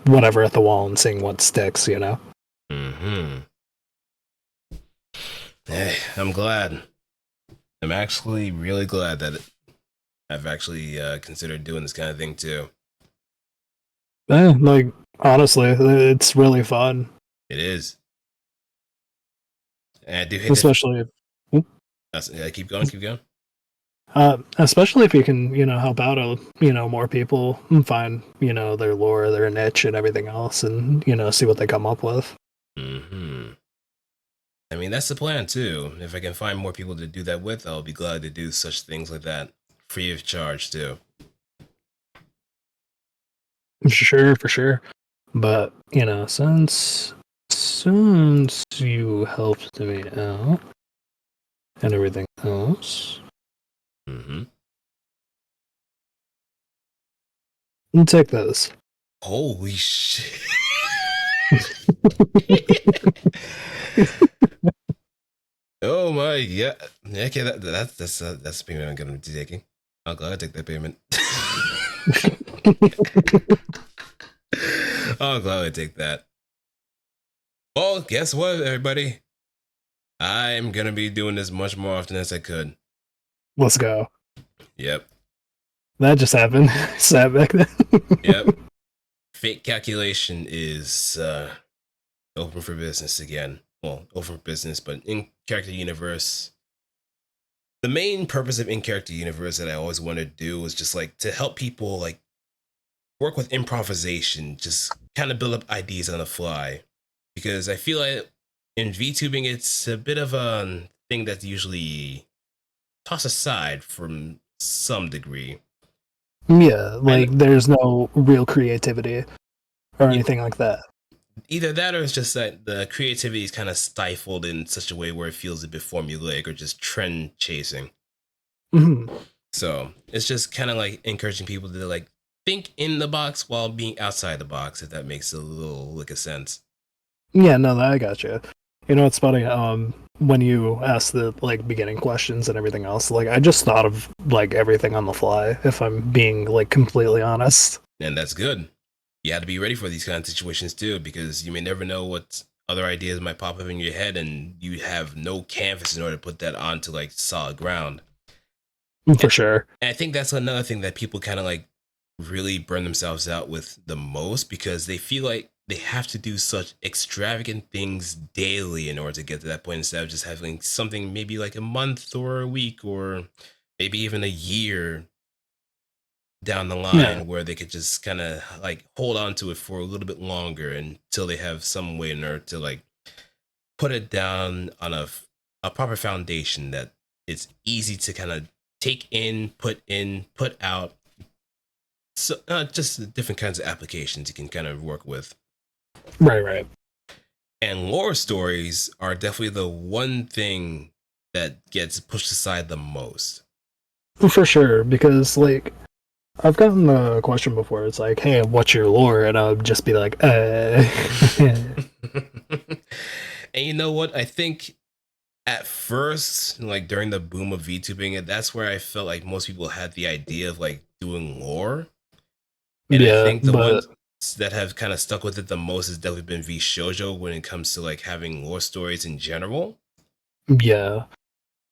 whatever at the wall and seeing what sticks. Mm-hmm. Hey, I'm glad. I'm actually really glad that I've actually considered doing this kind of thing too. Like, honestly, it's really fun, It is. And I do hate that. especially if, Yeah, keep going. especially if you can, help out, more people and find, their lore, their niche, and everything else, and see what they come up with. Mm-hmm. I mean, that's the plan too. If I can find more people to do that with, I'll be glad to do such things like that free of charge too. For sure. But since you helped me out and everything else, Mm-hmm. take this. Holy shit. Oh my god. Okay, that's the payment I'm gonna be taking. I'll gladly take that payment. I'll gladly take that. Well, guess what, everybody? I'm gonna be doing this much more often as I could. Let's go. Yep. That just happened. Sat back then. Yep. Fake calculation is open for business again. Well, open for business, but in character universe, the main purpose of in character universe that I always wanted to do was just like to help people like work with improvisation, just kind of build up ideas on the fly. Because I feel like in VTubing, it's a bit of a thing that's usually tossed aside from some degree. Yeah, And like there's no real creativity or yeah, anything like that. either that or it's just that the creativity is kind of stifled in such a way where it feels a bit formulaic or just trend chasing. Hmm. So it's just kind of like encouraging people to like think in the box while being outside the box, if that makes a little lick of sense. Yeah, no, I got you. You know, it's funny. When you ask the like beginning questions and everything else, like I just thought of like everything on the fly. If I'm being like completely honest. And that's good. You have to be ready for these kind of situations too, because you may never know what other ideas might pop up in your head, and you have no canvas in order to put that onto like solid ground. For sure. And I think that's another thing that people kind of like really burn themselves out with the most, because they feel like they have to do such extravagant things daily in order to get to that point, instead of just having something maybe like a month or a week or maybe even a year down the Yeah, line where they could just kind of like hold on to it for a little bit longer until they have some way in order to like put it down on a proper foundation that it's easy to kind of take in, put out. So just different kinds of applications you can kind of work with. right. And lore stories are definitely the one thing that gets pushed aside the most. For sure, because like I've gotten the question before. It's like, "Hey, what's your lore?" And I'll just be like, And you know what? I think at first, like during the boom of VTubing, that's where I felt like most people had the idea of like doing lore. And I Yeah, think the but ones that have kind of stuck with it the most has definitely been V Shoujo when it comes to like having lore stories in general. yeah.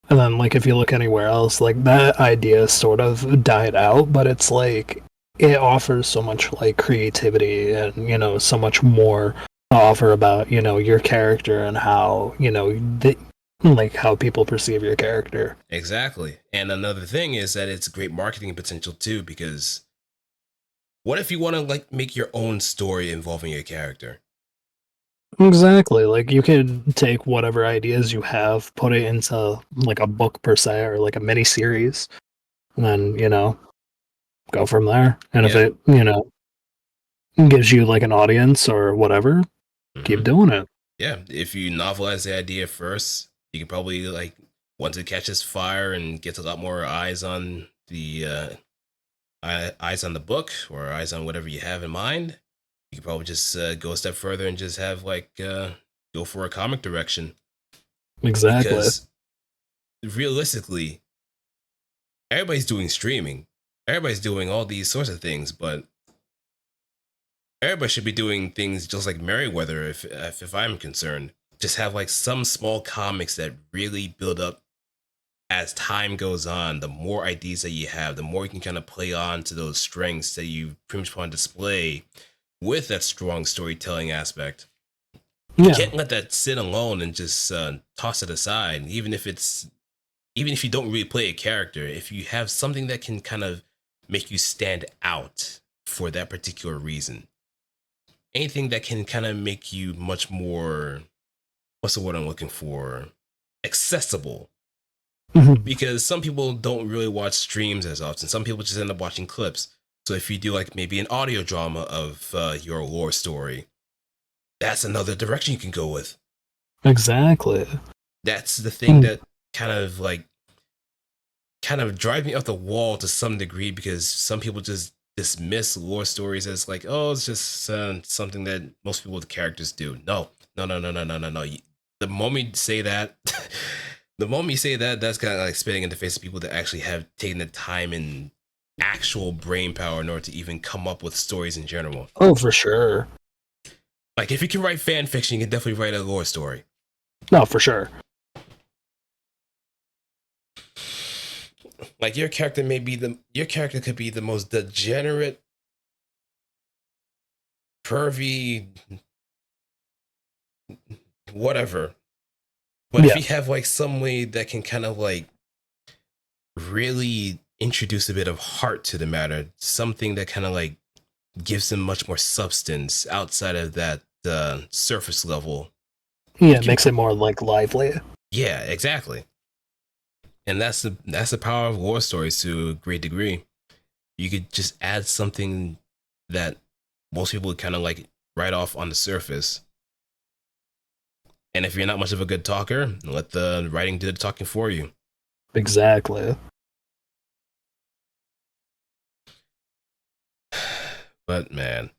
And then like if you look anywhere else, like that idea sort of died out, but it's like it offers so much like creativity and so much more to offer about your character and how like how people perceive your character. Exactly. And another thing is that it's great marketing potential too, because what if you want to like make your own story involving your character? Exactly. Like you could take whatever ideas you have, put it into like a book per se or like a mini series, and then go from there. And if Yeah. it gives you like an audience or whatever, Hmm. keep doing it. Yeah. If you novelize the idea first, you can probably like once it catches fire and gets a lot more eyes on the eyes on the book or eyes on whatever you have in mind, you could probably just go a step further and just have like go for a comic direction. Exactly. Because realistically, everybody's doing streaming, everybody's doing all these sorts of things, but everybody should be doing things just like Merryweather. If I'm concerned, just have like some small comics that really build up as time goes on. The more ideas that you have, the more you can kind of play on to those strengths that you pretty much put on display with that strong storytelling aspect. You Yeah. can't let that sit alone and just toss it aside. Even if you don't really play a character, if you have something that can kind of make you stand out for that particular reason, anything that can kind of make you much more, what's the word I'm looking for, accessible. Mhm. Because some people don't really watch streams as often. Some people just end up watching clips. So if you do like maybe an audio drama of your lore story, that's another direction you can go with. Exactly. That's the thing that kind of like kind of drive me off the wall to some degree, because some people just dismiss lore stories as like, oh, it's just something that most people with characters do. No, no, no, no, no, no, no, no. The moment you say that, the moment you say that, that's kind of like spitting in the face of people that actually have taken the time and actual brain power in order to even come up with stories in general. Oh, for sure. Like, if you can write fan fiction, you can definitely write a lore story. No, for sure. Like, your character could be the most degenerate, pervy, whatever. But if Yeah. you have like some way that can kind of like really introduce a bit of heart to the matter, something that kind of like gives them much more substance outside of that surface level. Yeah, You it can, makes it more like lively. yeah, exactly. And that's the power of war stories to a great degree. You could just add something that most people would kind of like write off on the surface. And if you're not much of a good talker, let the writing do the talking for you. Exactly. But man,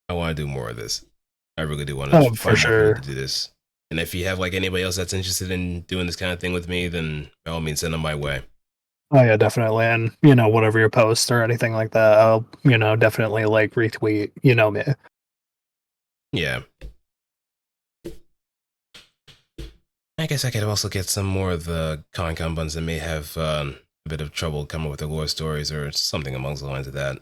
I want to do more of this. I really do want to Oh, for find more people to sure. do this. And if you have like anybody else that's interested in doing this kind of thing with me, then by all means send them my way. Oh yeah, definitely. And whatever your post or anything like that, I'll definitely like retweet. Me. Yeah. I guess I could also get some more of the Con buns that may have a bit of trouble coming up with the lore stories or something amongst the lines of that.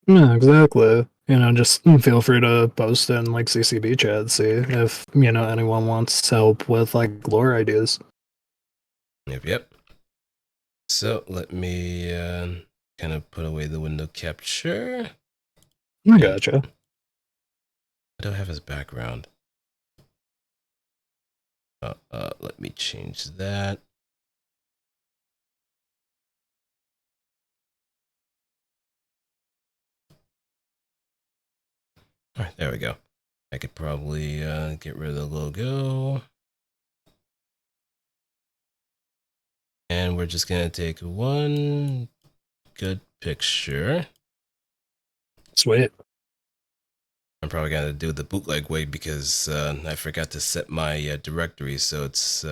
Yeah, exactly. Just feel free to post in like CCB chat, see if anyone wants help with like lore ideas. Yep, yep. So let me kind of put away the window capture. I And gotcha. I don't have his background. Let me change that. All right, there we go. I could probably get rid of the logo. And we're just going to take one good picture. Sweet. I'm probably going to do the bootleg way because I forgot to set my directory. So it's,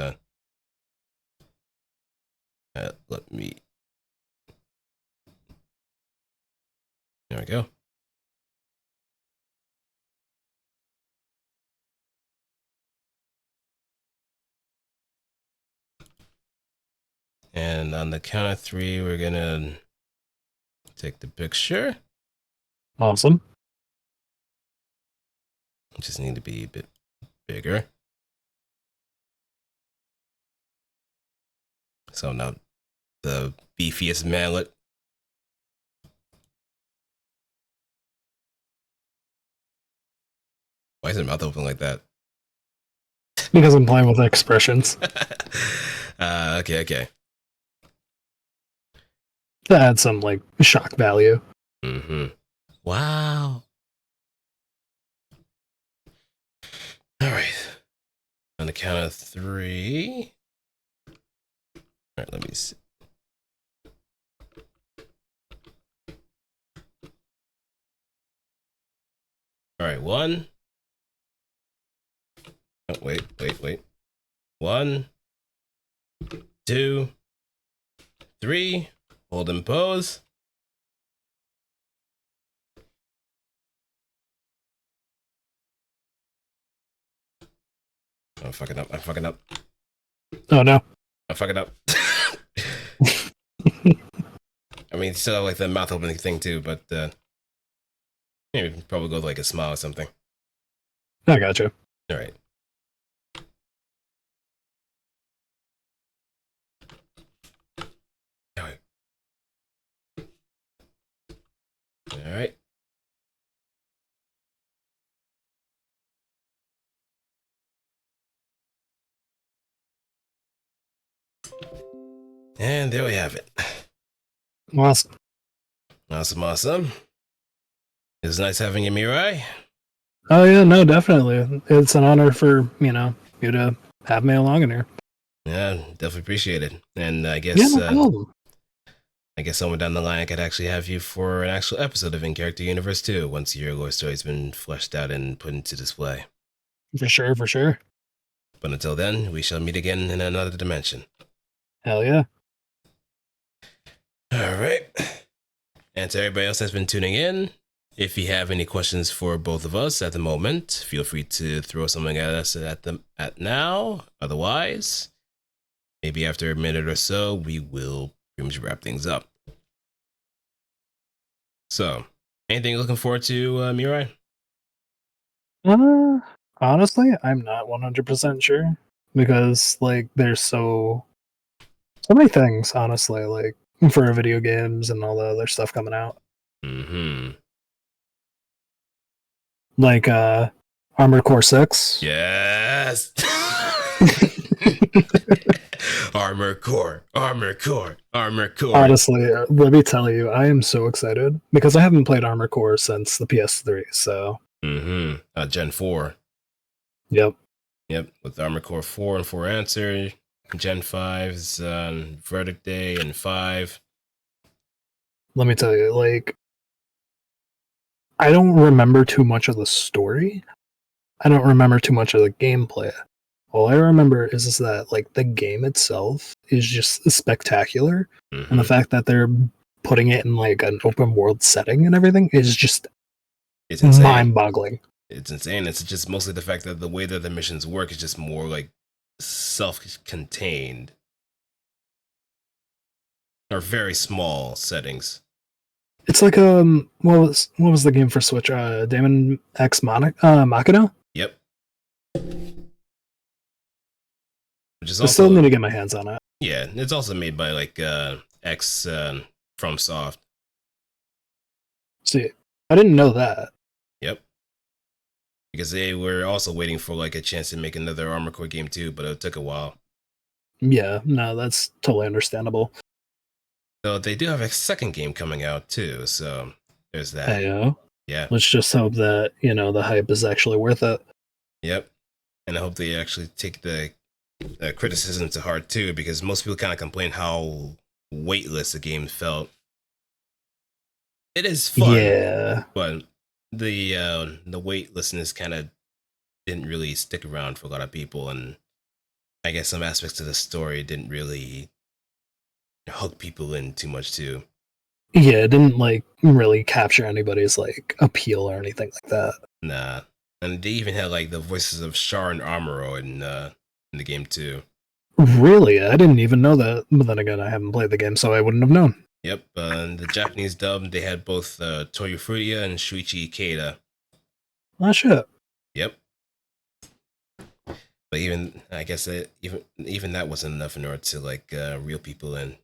let me, there we go. And on the count of three, we're going to take the picture. Awesome. Just need to be a bit bigger. So now the beefiest manlet. Why is her mouth open like that? Because I'm playing with expressions Okay, okay. to add some like shock value. Mm-hmm. Wow. All right. On the count of three. All right, let me see. All right, one. Oh, wait. One, two, three. Hold and pose. I'm fucking up. Oh no. I'm fucking up. I mean, still have like the mouth opening thing too, but maybe probably go with like a smile or something. I gotcha. All right. All right. All right. And there we have it. Awesome. Awesome, awesome. It was nice having you, Mirai. Oh yeah, no, definitely. It's an honor for you to have me along in here. Yeah, definitely appreciate it. And Yeah, no problem. I guess somewhere down the line, I could actually have you for an actual episode of In Character Universe too, once your lore story's been fleshed out and put into display. For sure, for sure. But until then, we shall meet again in another dimension. Hell yeah. All right. And to everybody else that's been tuning in, if you have any questions for both of us at the moment, feel free to throw something at us at now. Otherwise, maybe after a minute or so, we will pretty much wrap things up. So, anything you're looking forward to, Mirai? Uh, Honestly, I'm not 100% sure because like there's so many things. Honestly, like for video games and all the other stuff coming out, Mm-hmm. like Armored Core 6. Yes. Armor Core, Armor Core, Armor Core. Honestly, let me tell you, I am so excited because I haven't played Armored Core since the PS3. So, Gen 4. yep. Yep, with Armor Core 4 and 4 Answer, Gen 5's Verdict Day and 5. Let me tell you, like, I don't remember too much of the story. I don't remember too much of the gameplay. All I remember is that like the game itself is just spectacular, and the fact that they're putting it in like an open world setting and everything is just It's insane. mind-boggling. It's insane. It's just mostly the fact that the way that the missions work is just more like self-contained or very small settings. It's like what was the game for Switch? Damon X Machina. Yep. Which is I also still need to get my hands on it. yeah, it's also made by like X FromSoft. See, I didn't know that. Yep. Because they were also waiting for like a chance to make another Armor Core game too, but it took a while. Yeah, no, that's totally understandable. So they do have a second game coming out too, so there's that. Hey, yeah. Let's just hope that the hype is actually worth it. Yep. And I hope they actually take the criticism to heart too, because most people kind of complain how weightless the game felt. It is fun, Yeah, but the weightlessness kind of didn't really stick around for a lot of people, and I guess some aspects of the story didn't really hook people in too much too. yeah, it didn't like really capture anybody's like appeal or anything like that. Nah, and they even had like the voices of Char and Amuro in the game too. Really, I didn't even know that. But then again, I haven't played the game, so I wouldn't have known. Yep, in the Japanese dub, they had both Toyo Furuya and Shuichi Ikeda. Oh shit. Yep. But even I guess even that wasn't enough in order to like reel people in,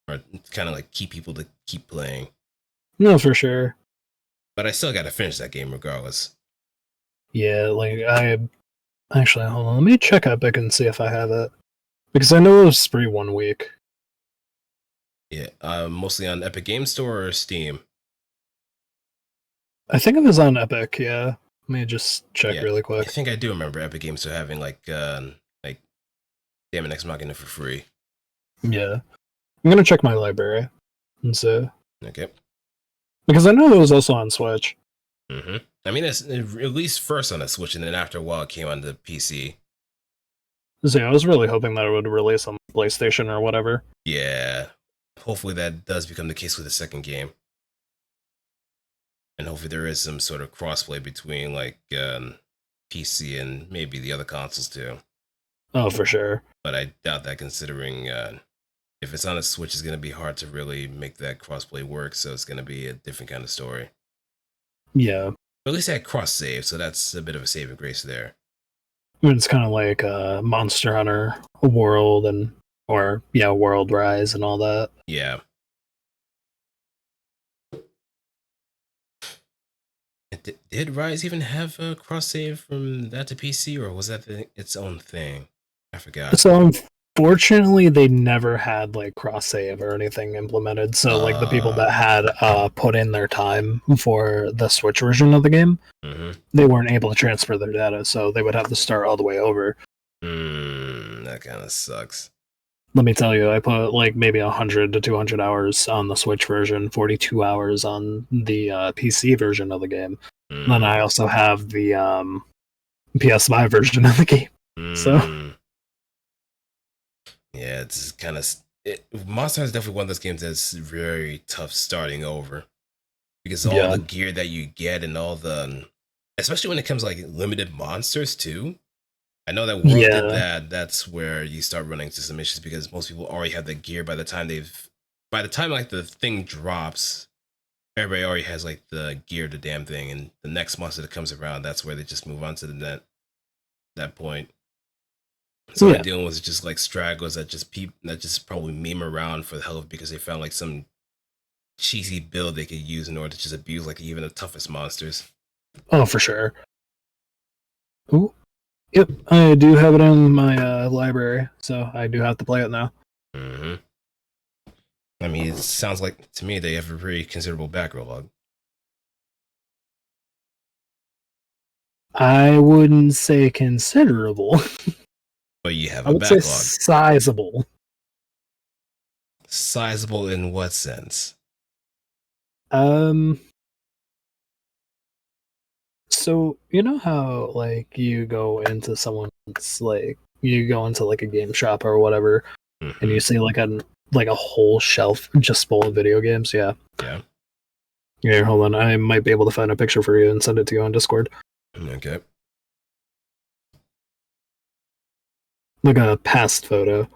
or kind of like keep people to keep playing. No, for sure. But I still got to finish that game regardless. Yeah, like I actually hold on. Let me check Epic and see if I have it because I know it was free 1 week. Yeah, mostly on Epic Game Store or Steam. I think it was on Epic. Yeah, let me just check really I quick. think I do remember Epic Game Store having like Damn Ex Machina for free. Yeah, I'm gonna check my library and see Okay. because I know it was also on Switch. I mean, it's released first on the Switch, and then after a while, it came on the PC. See, I was really hoping that it would release on PlayStation or whatever. Yeah. Hopefully, that does become the case with the second game, and hopefully, there is some sort of crossplay between like PC and maybe the other consoles too. Oh, for sure. But I doubt that, considering if it's on a Switch, it's going to be hard to really make that crossplay work. So it's going to be a different kind of story. Yeah. But at least I had cross save, so that's a bit of a saving grace there. I mean, it's kind of like Monster Hunter World World Rise and all that. Yeah. Did Rise even have a cross save from that to PC, or was that its own thing? I forgot. Fortunately, they never had like cross save or anything implemented. So like the people that had put in their time for the Switch version of the game, they weren't able to transfer their data, so they would have to start all the way over. That kind of sucks. Let me tell you, I put like maybe 100 to 200 hours on the Switch version, 42 hours on the PC version of the game. Then I also have the PS5 version of the game. So yeah, it's kind of Monster Hunter is definitely one of those games that's very tough starting over because all the gear that you get and all the, especially when it comes to like limited monsters too. I know that World did that. That's where you start running into some issues because most people already have the gear by the time like the thing drops, everybody already has like the gear, the damn thing, and the next monster that comes around, that's where they just move on to that point. So what I'm dealing with is just like stragglers that just probably meme around for the hell of it because they found like some cheesy build they could use in order to just abuse like even the toughest monsters. Oh, for sure. Ooh. Yep, I do have it in my library, so I do have to play it now. I mean, it sounds like to me they have a pretty considerable backlog. I wouldn't say considerable. But you have I a would backlog. say sizable. Sizable in what sense? So you know how like you go into like a game shop or whatever, and you see like a whole shelf just full of video games. Yeah. Yeah, hold on. I might be able to find a picture for you and send it to you on Discord. Okay. Like a past photo.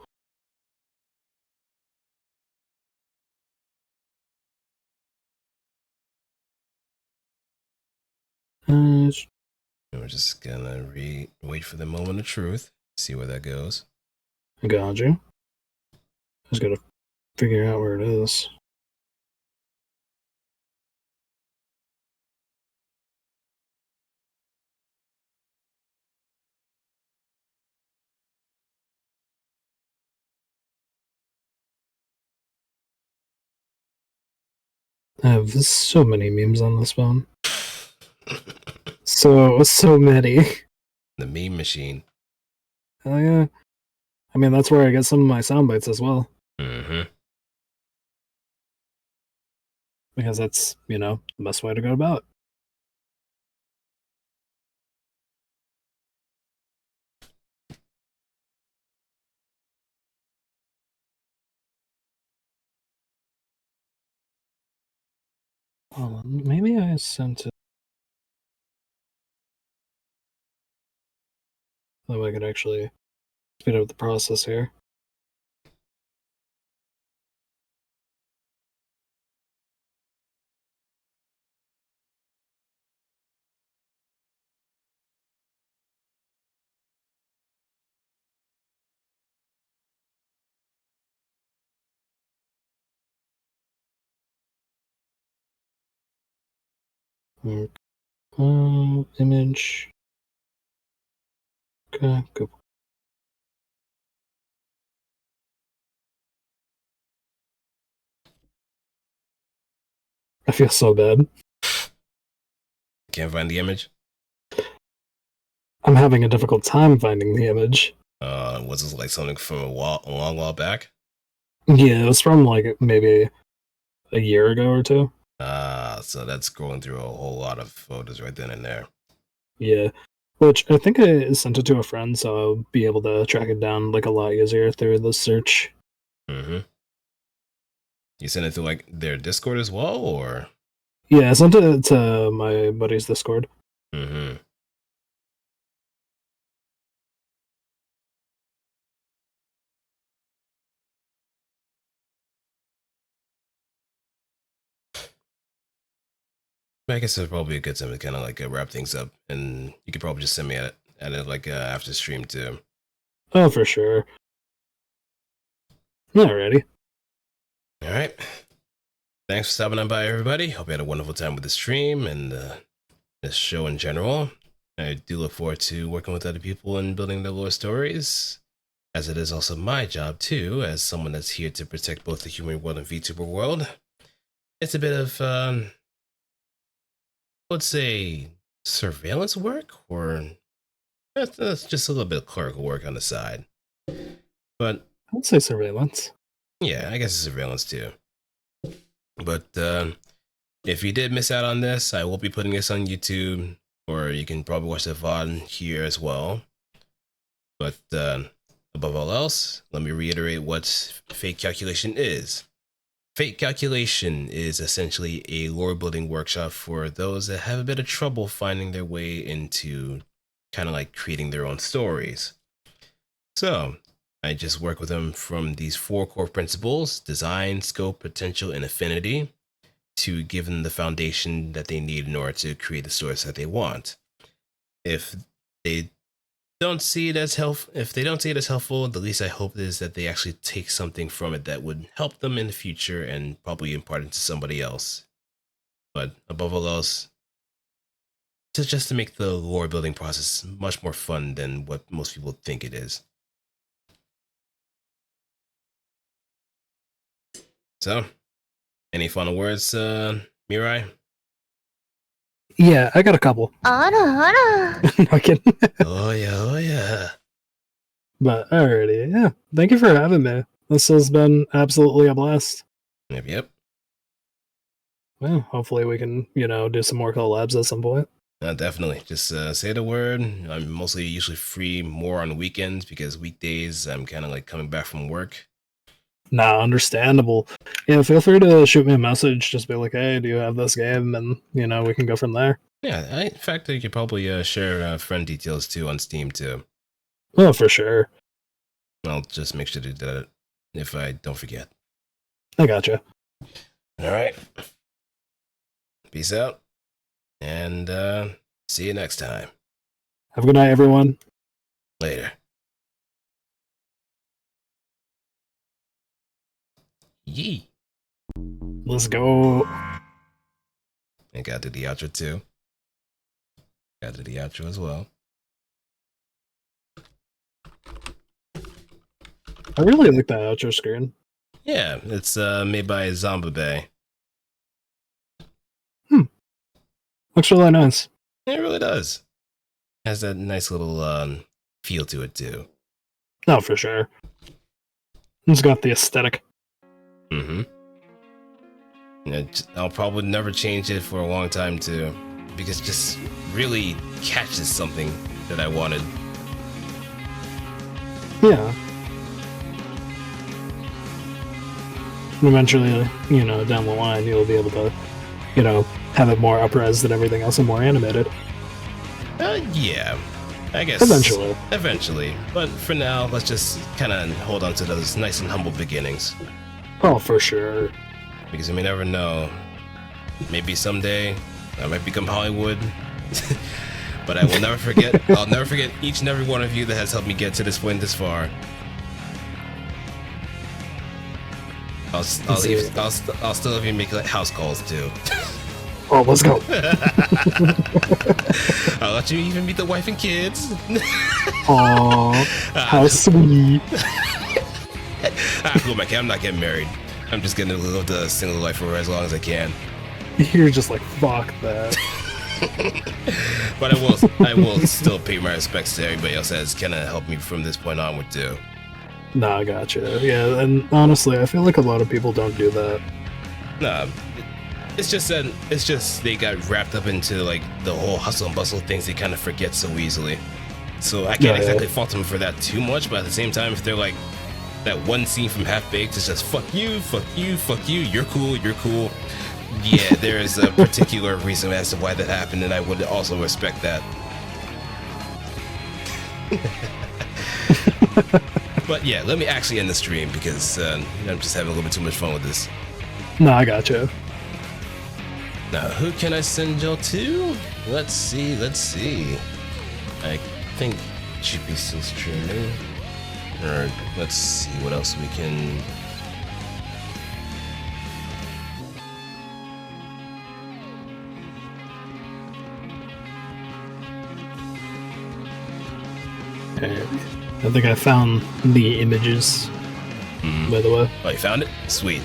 We're just gonna wait for the moment of truth. See where that goes. Got you. Just gotta figure out where it is. I have so many memes on this phone. So many. The meme machine. Oh yeah. I mean, that's where I get some of my sound bites as well. Because that's, the best way to go about it. Maybe I sent it. That way I could actually speed up the process here. Image. Okay, go. I feel so bad. Can't find the image? I'm having a difficult time finding the image. Was this like something from a long while back? Yeah, it was from like maybe a year ago or two. So that's going through a whole lot of photos right then and there. Yeah. Which I think I sent it to a friend, so I'll be able to track it down like a lot easier through the search. You sent it to like their Discord as well, or? Yeah, I sent it to my buddy's Discord. I guess it's probably a good time to kind of like wrap things up, and you could probably just send me at it like after stream too. Oh, for sure. Alrighty. All right. Thanks for stopping on by, everybody. Hope you had a wonderful time with the stream and this show in general. I do look forward to working with other people and building their lore stories. as it is also my job too, as someone that's here to protect both the human world and VTuber world. It's a bit of, let's say, surveillance work, or that's just a little bit of clerical work on the side. But I would say surveillance. yeah, I guess it's surveillance too. But if you did miss out on this, I will be putting this on YouTube, or you can probably watch the VOD here as well. But above all else, let me reiterate what fate calculation is. Fate calculation is essentially a lore building workshop for those that have a bit of trouble finding their way into kind of like creating their own stories. So I just work with them from these 4 core principles: design, scope, potential, and affinity, to give them the foundation that they need in order to create the stories that they want. If they don't see it as helpful, the least I hope is that they actually take something from it that would help them in the future and probably impart it to somebody else. But above all else, just to make the lore building process much more fun than what most people think it is. So, any final words, Mirai? Yeah, I got a couple. あらあら。 Not kidding. Oh yeah. But alrighty, yeah. Thank you for having me. This has been absolutely a blast. Yep. Well, hopefully we can, do some more collabs at some point. Definitely. Just say the word. I'm mostly usually free more on weekends, because weekdays I'm kind of like coming back from work. Nah, understandable. Yeah, feel free to shoot me a message. Just be like, hey, do you have this game? And, we can go from there. Yeah, in fact, you could probably share friend details too on Steam too. Oh, for sure. I'll just make sure to do that if I don't forget. I gotcha. All right. Peace out. And see you next time. Have a good night, everyone. Later. Yee. Let's go. I gotta do the outro too. Gotta do the outro as well. I really like that outro screen. Yeah, it's made by Zomba Bay. Looks really nice. It really does. Has that nice little feel to it too. Oh, for sure. It's got the aesthetic. Mm-hmm. I'll probably never change it for a long time too, because it just really catches something that I wanted. Yeah. And eventually, down the line, you'll be able to, have it more up-res than everything else and more animated. Yeah. I guess Eventually. But for now, let's just kind of hold on to those nice and humble beginnings. Oh, for sure. Because you may never know. Maybe someday I might become Hollywood. But I will never forget. I'll never forget each and every one of you that has helped me get to this point this far. I'll still even make like house calls too. Oh, let's go. I'll let you even meet the wife and kids. Aw, how sweet. Cool, I'm not getting married. I'm just gonna live the single life for as long as I can. You're just like, fuck that. But I will still pay my respects to everybody else that has kind of helped me from this point onward too. Nah, gotcha. Yeah, and honestly, I feel like a lot of people don't do that. Nah, it's just they got wrapped up into like the whole hustle and bustle things they kind of forget so easily. So I can't exactly fault them for that too much, but at the same time, if they're like that one scene from Half Baked is just fuck you, you're cool. Yeah, there is a particular reason as to why that happened, and I would also respect that. But yeah, let me actually end the stream because I'm just having a little bit too much fun with this. Nah, I gotcha. Now, who can I send y'all to? Let's see. I think it should be still streaming. Or let's see what else we can. Okay. I think I found the images, by the way. Oh, you found it? Sweet.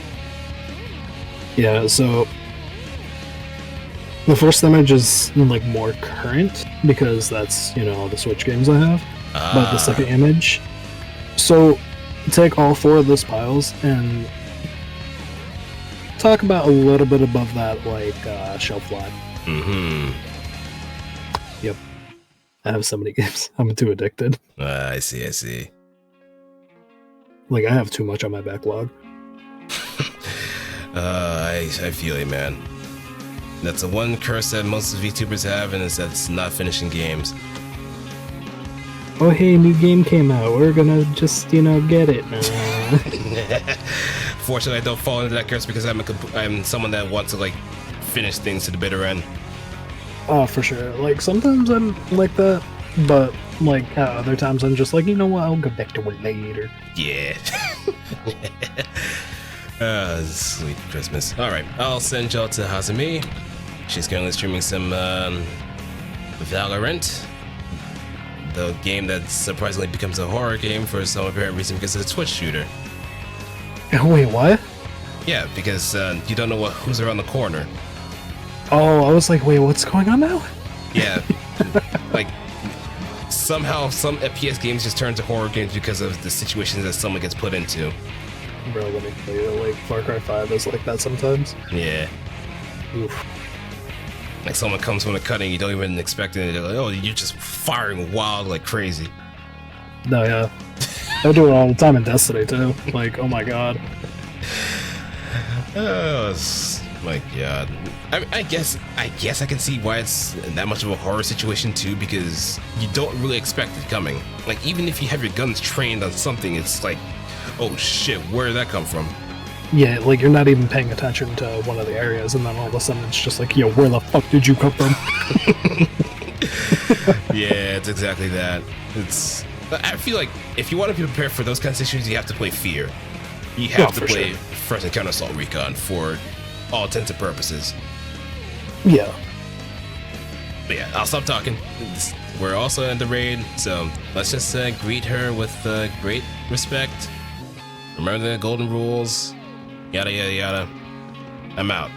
Yeah, so the first image is like more current because that's, all the Switch games I have. But the second image, so take all 4 of those piles and talk about a little bit above that, like shelf life. Yep. I have so many games. I'm too addicted. I see. Like, I have too much on my backlog. I feel you, man. That's the one curse that most VTubers have, and it's that it's not finishing games. Oh, hey, new game came out. We're gonna just, get it. Fortunately, I don't fall into that curse because I'm someone that wants to like finish things to the bitter end. Oh, for sure. Like, sometimes I'm like that, but like other times I'm just like, you know what? I'll go back to it later. Yeah. Sweet Christmas. All right, I'll send y'all to Hazumi. She's currently streaming some Valorant, the game that surprisingly becomes a horror game for some apparent reason because it's a Twitch shooter. Oh, wait, what? Yeah, because you don't know who's around the corner. Oh, I was like, wait, what's going on now? Yeah, like somehow some FPS games just turn to horror games because of the situations that someone gets put into. Bro, let me tell you, like, Far Cry 5 is like that sometimes. Yeah. Oof. Like someone comes from a cutting, you don't even expect it. They're like, oh, you're just firing wild like crazy. No, yeah. I do it all the time in Destiny, too. Like, oh my god. Oh, my god. I guess I can see why it's that much of a horror situation too, because you don't really expect it coming. Like, even if you have your guns trained on something, it's like, oh shit, where did that come from? Yeah, like, you're not even paying attention to one of the areas, and then all of a sudden it's just like, yo, where the fuck did you come from? Yeah, it's exactly that. I feel like if you want to be prepared for those kinds of situations, you have to play Fear. You have to play First Encounter Assault Recon for all intents and purposes. Yeah. But yeah, I'll stop talking. We're also in the raid, so let's just greet her with great respect. Remember the golden rules. Yada, yada, yada. I'm out.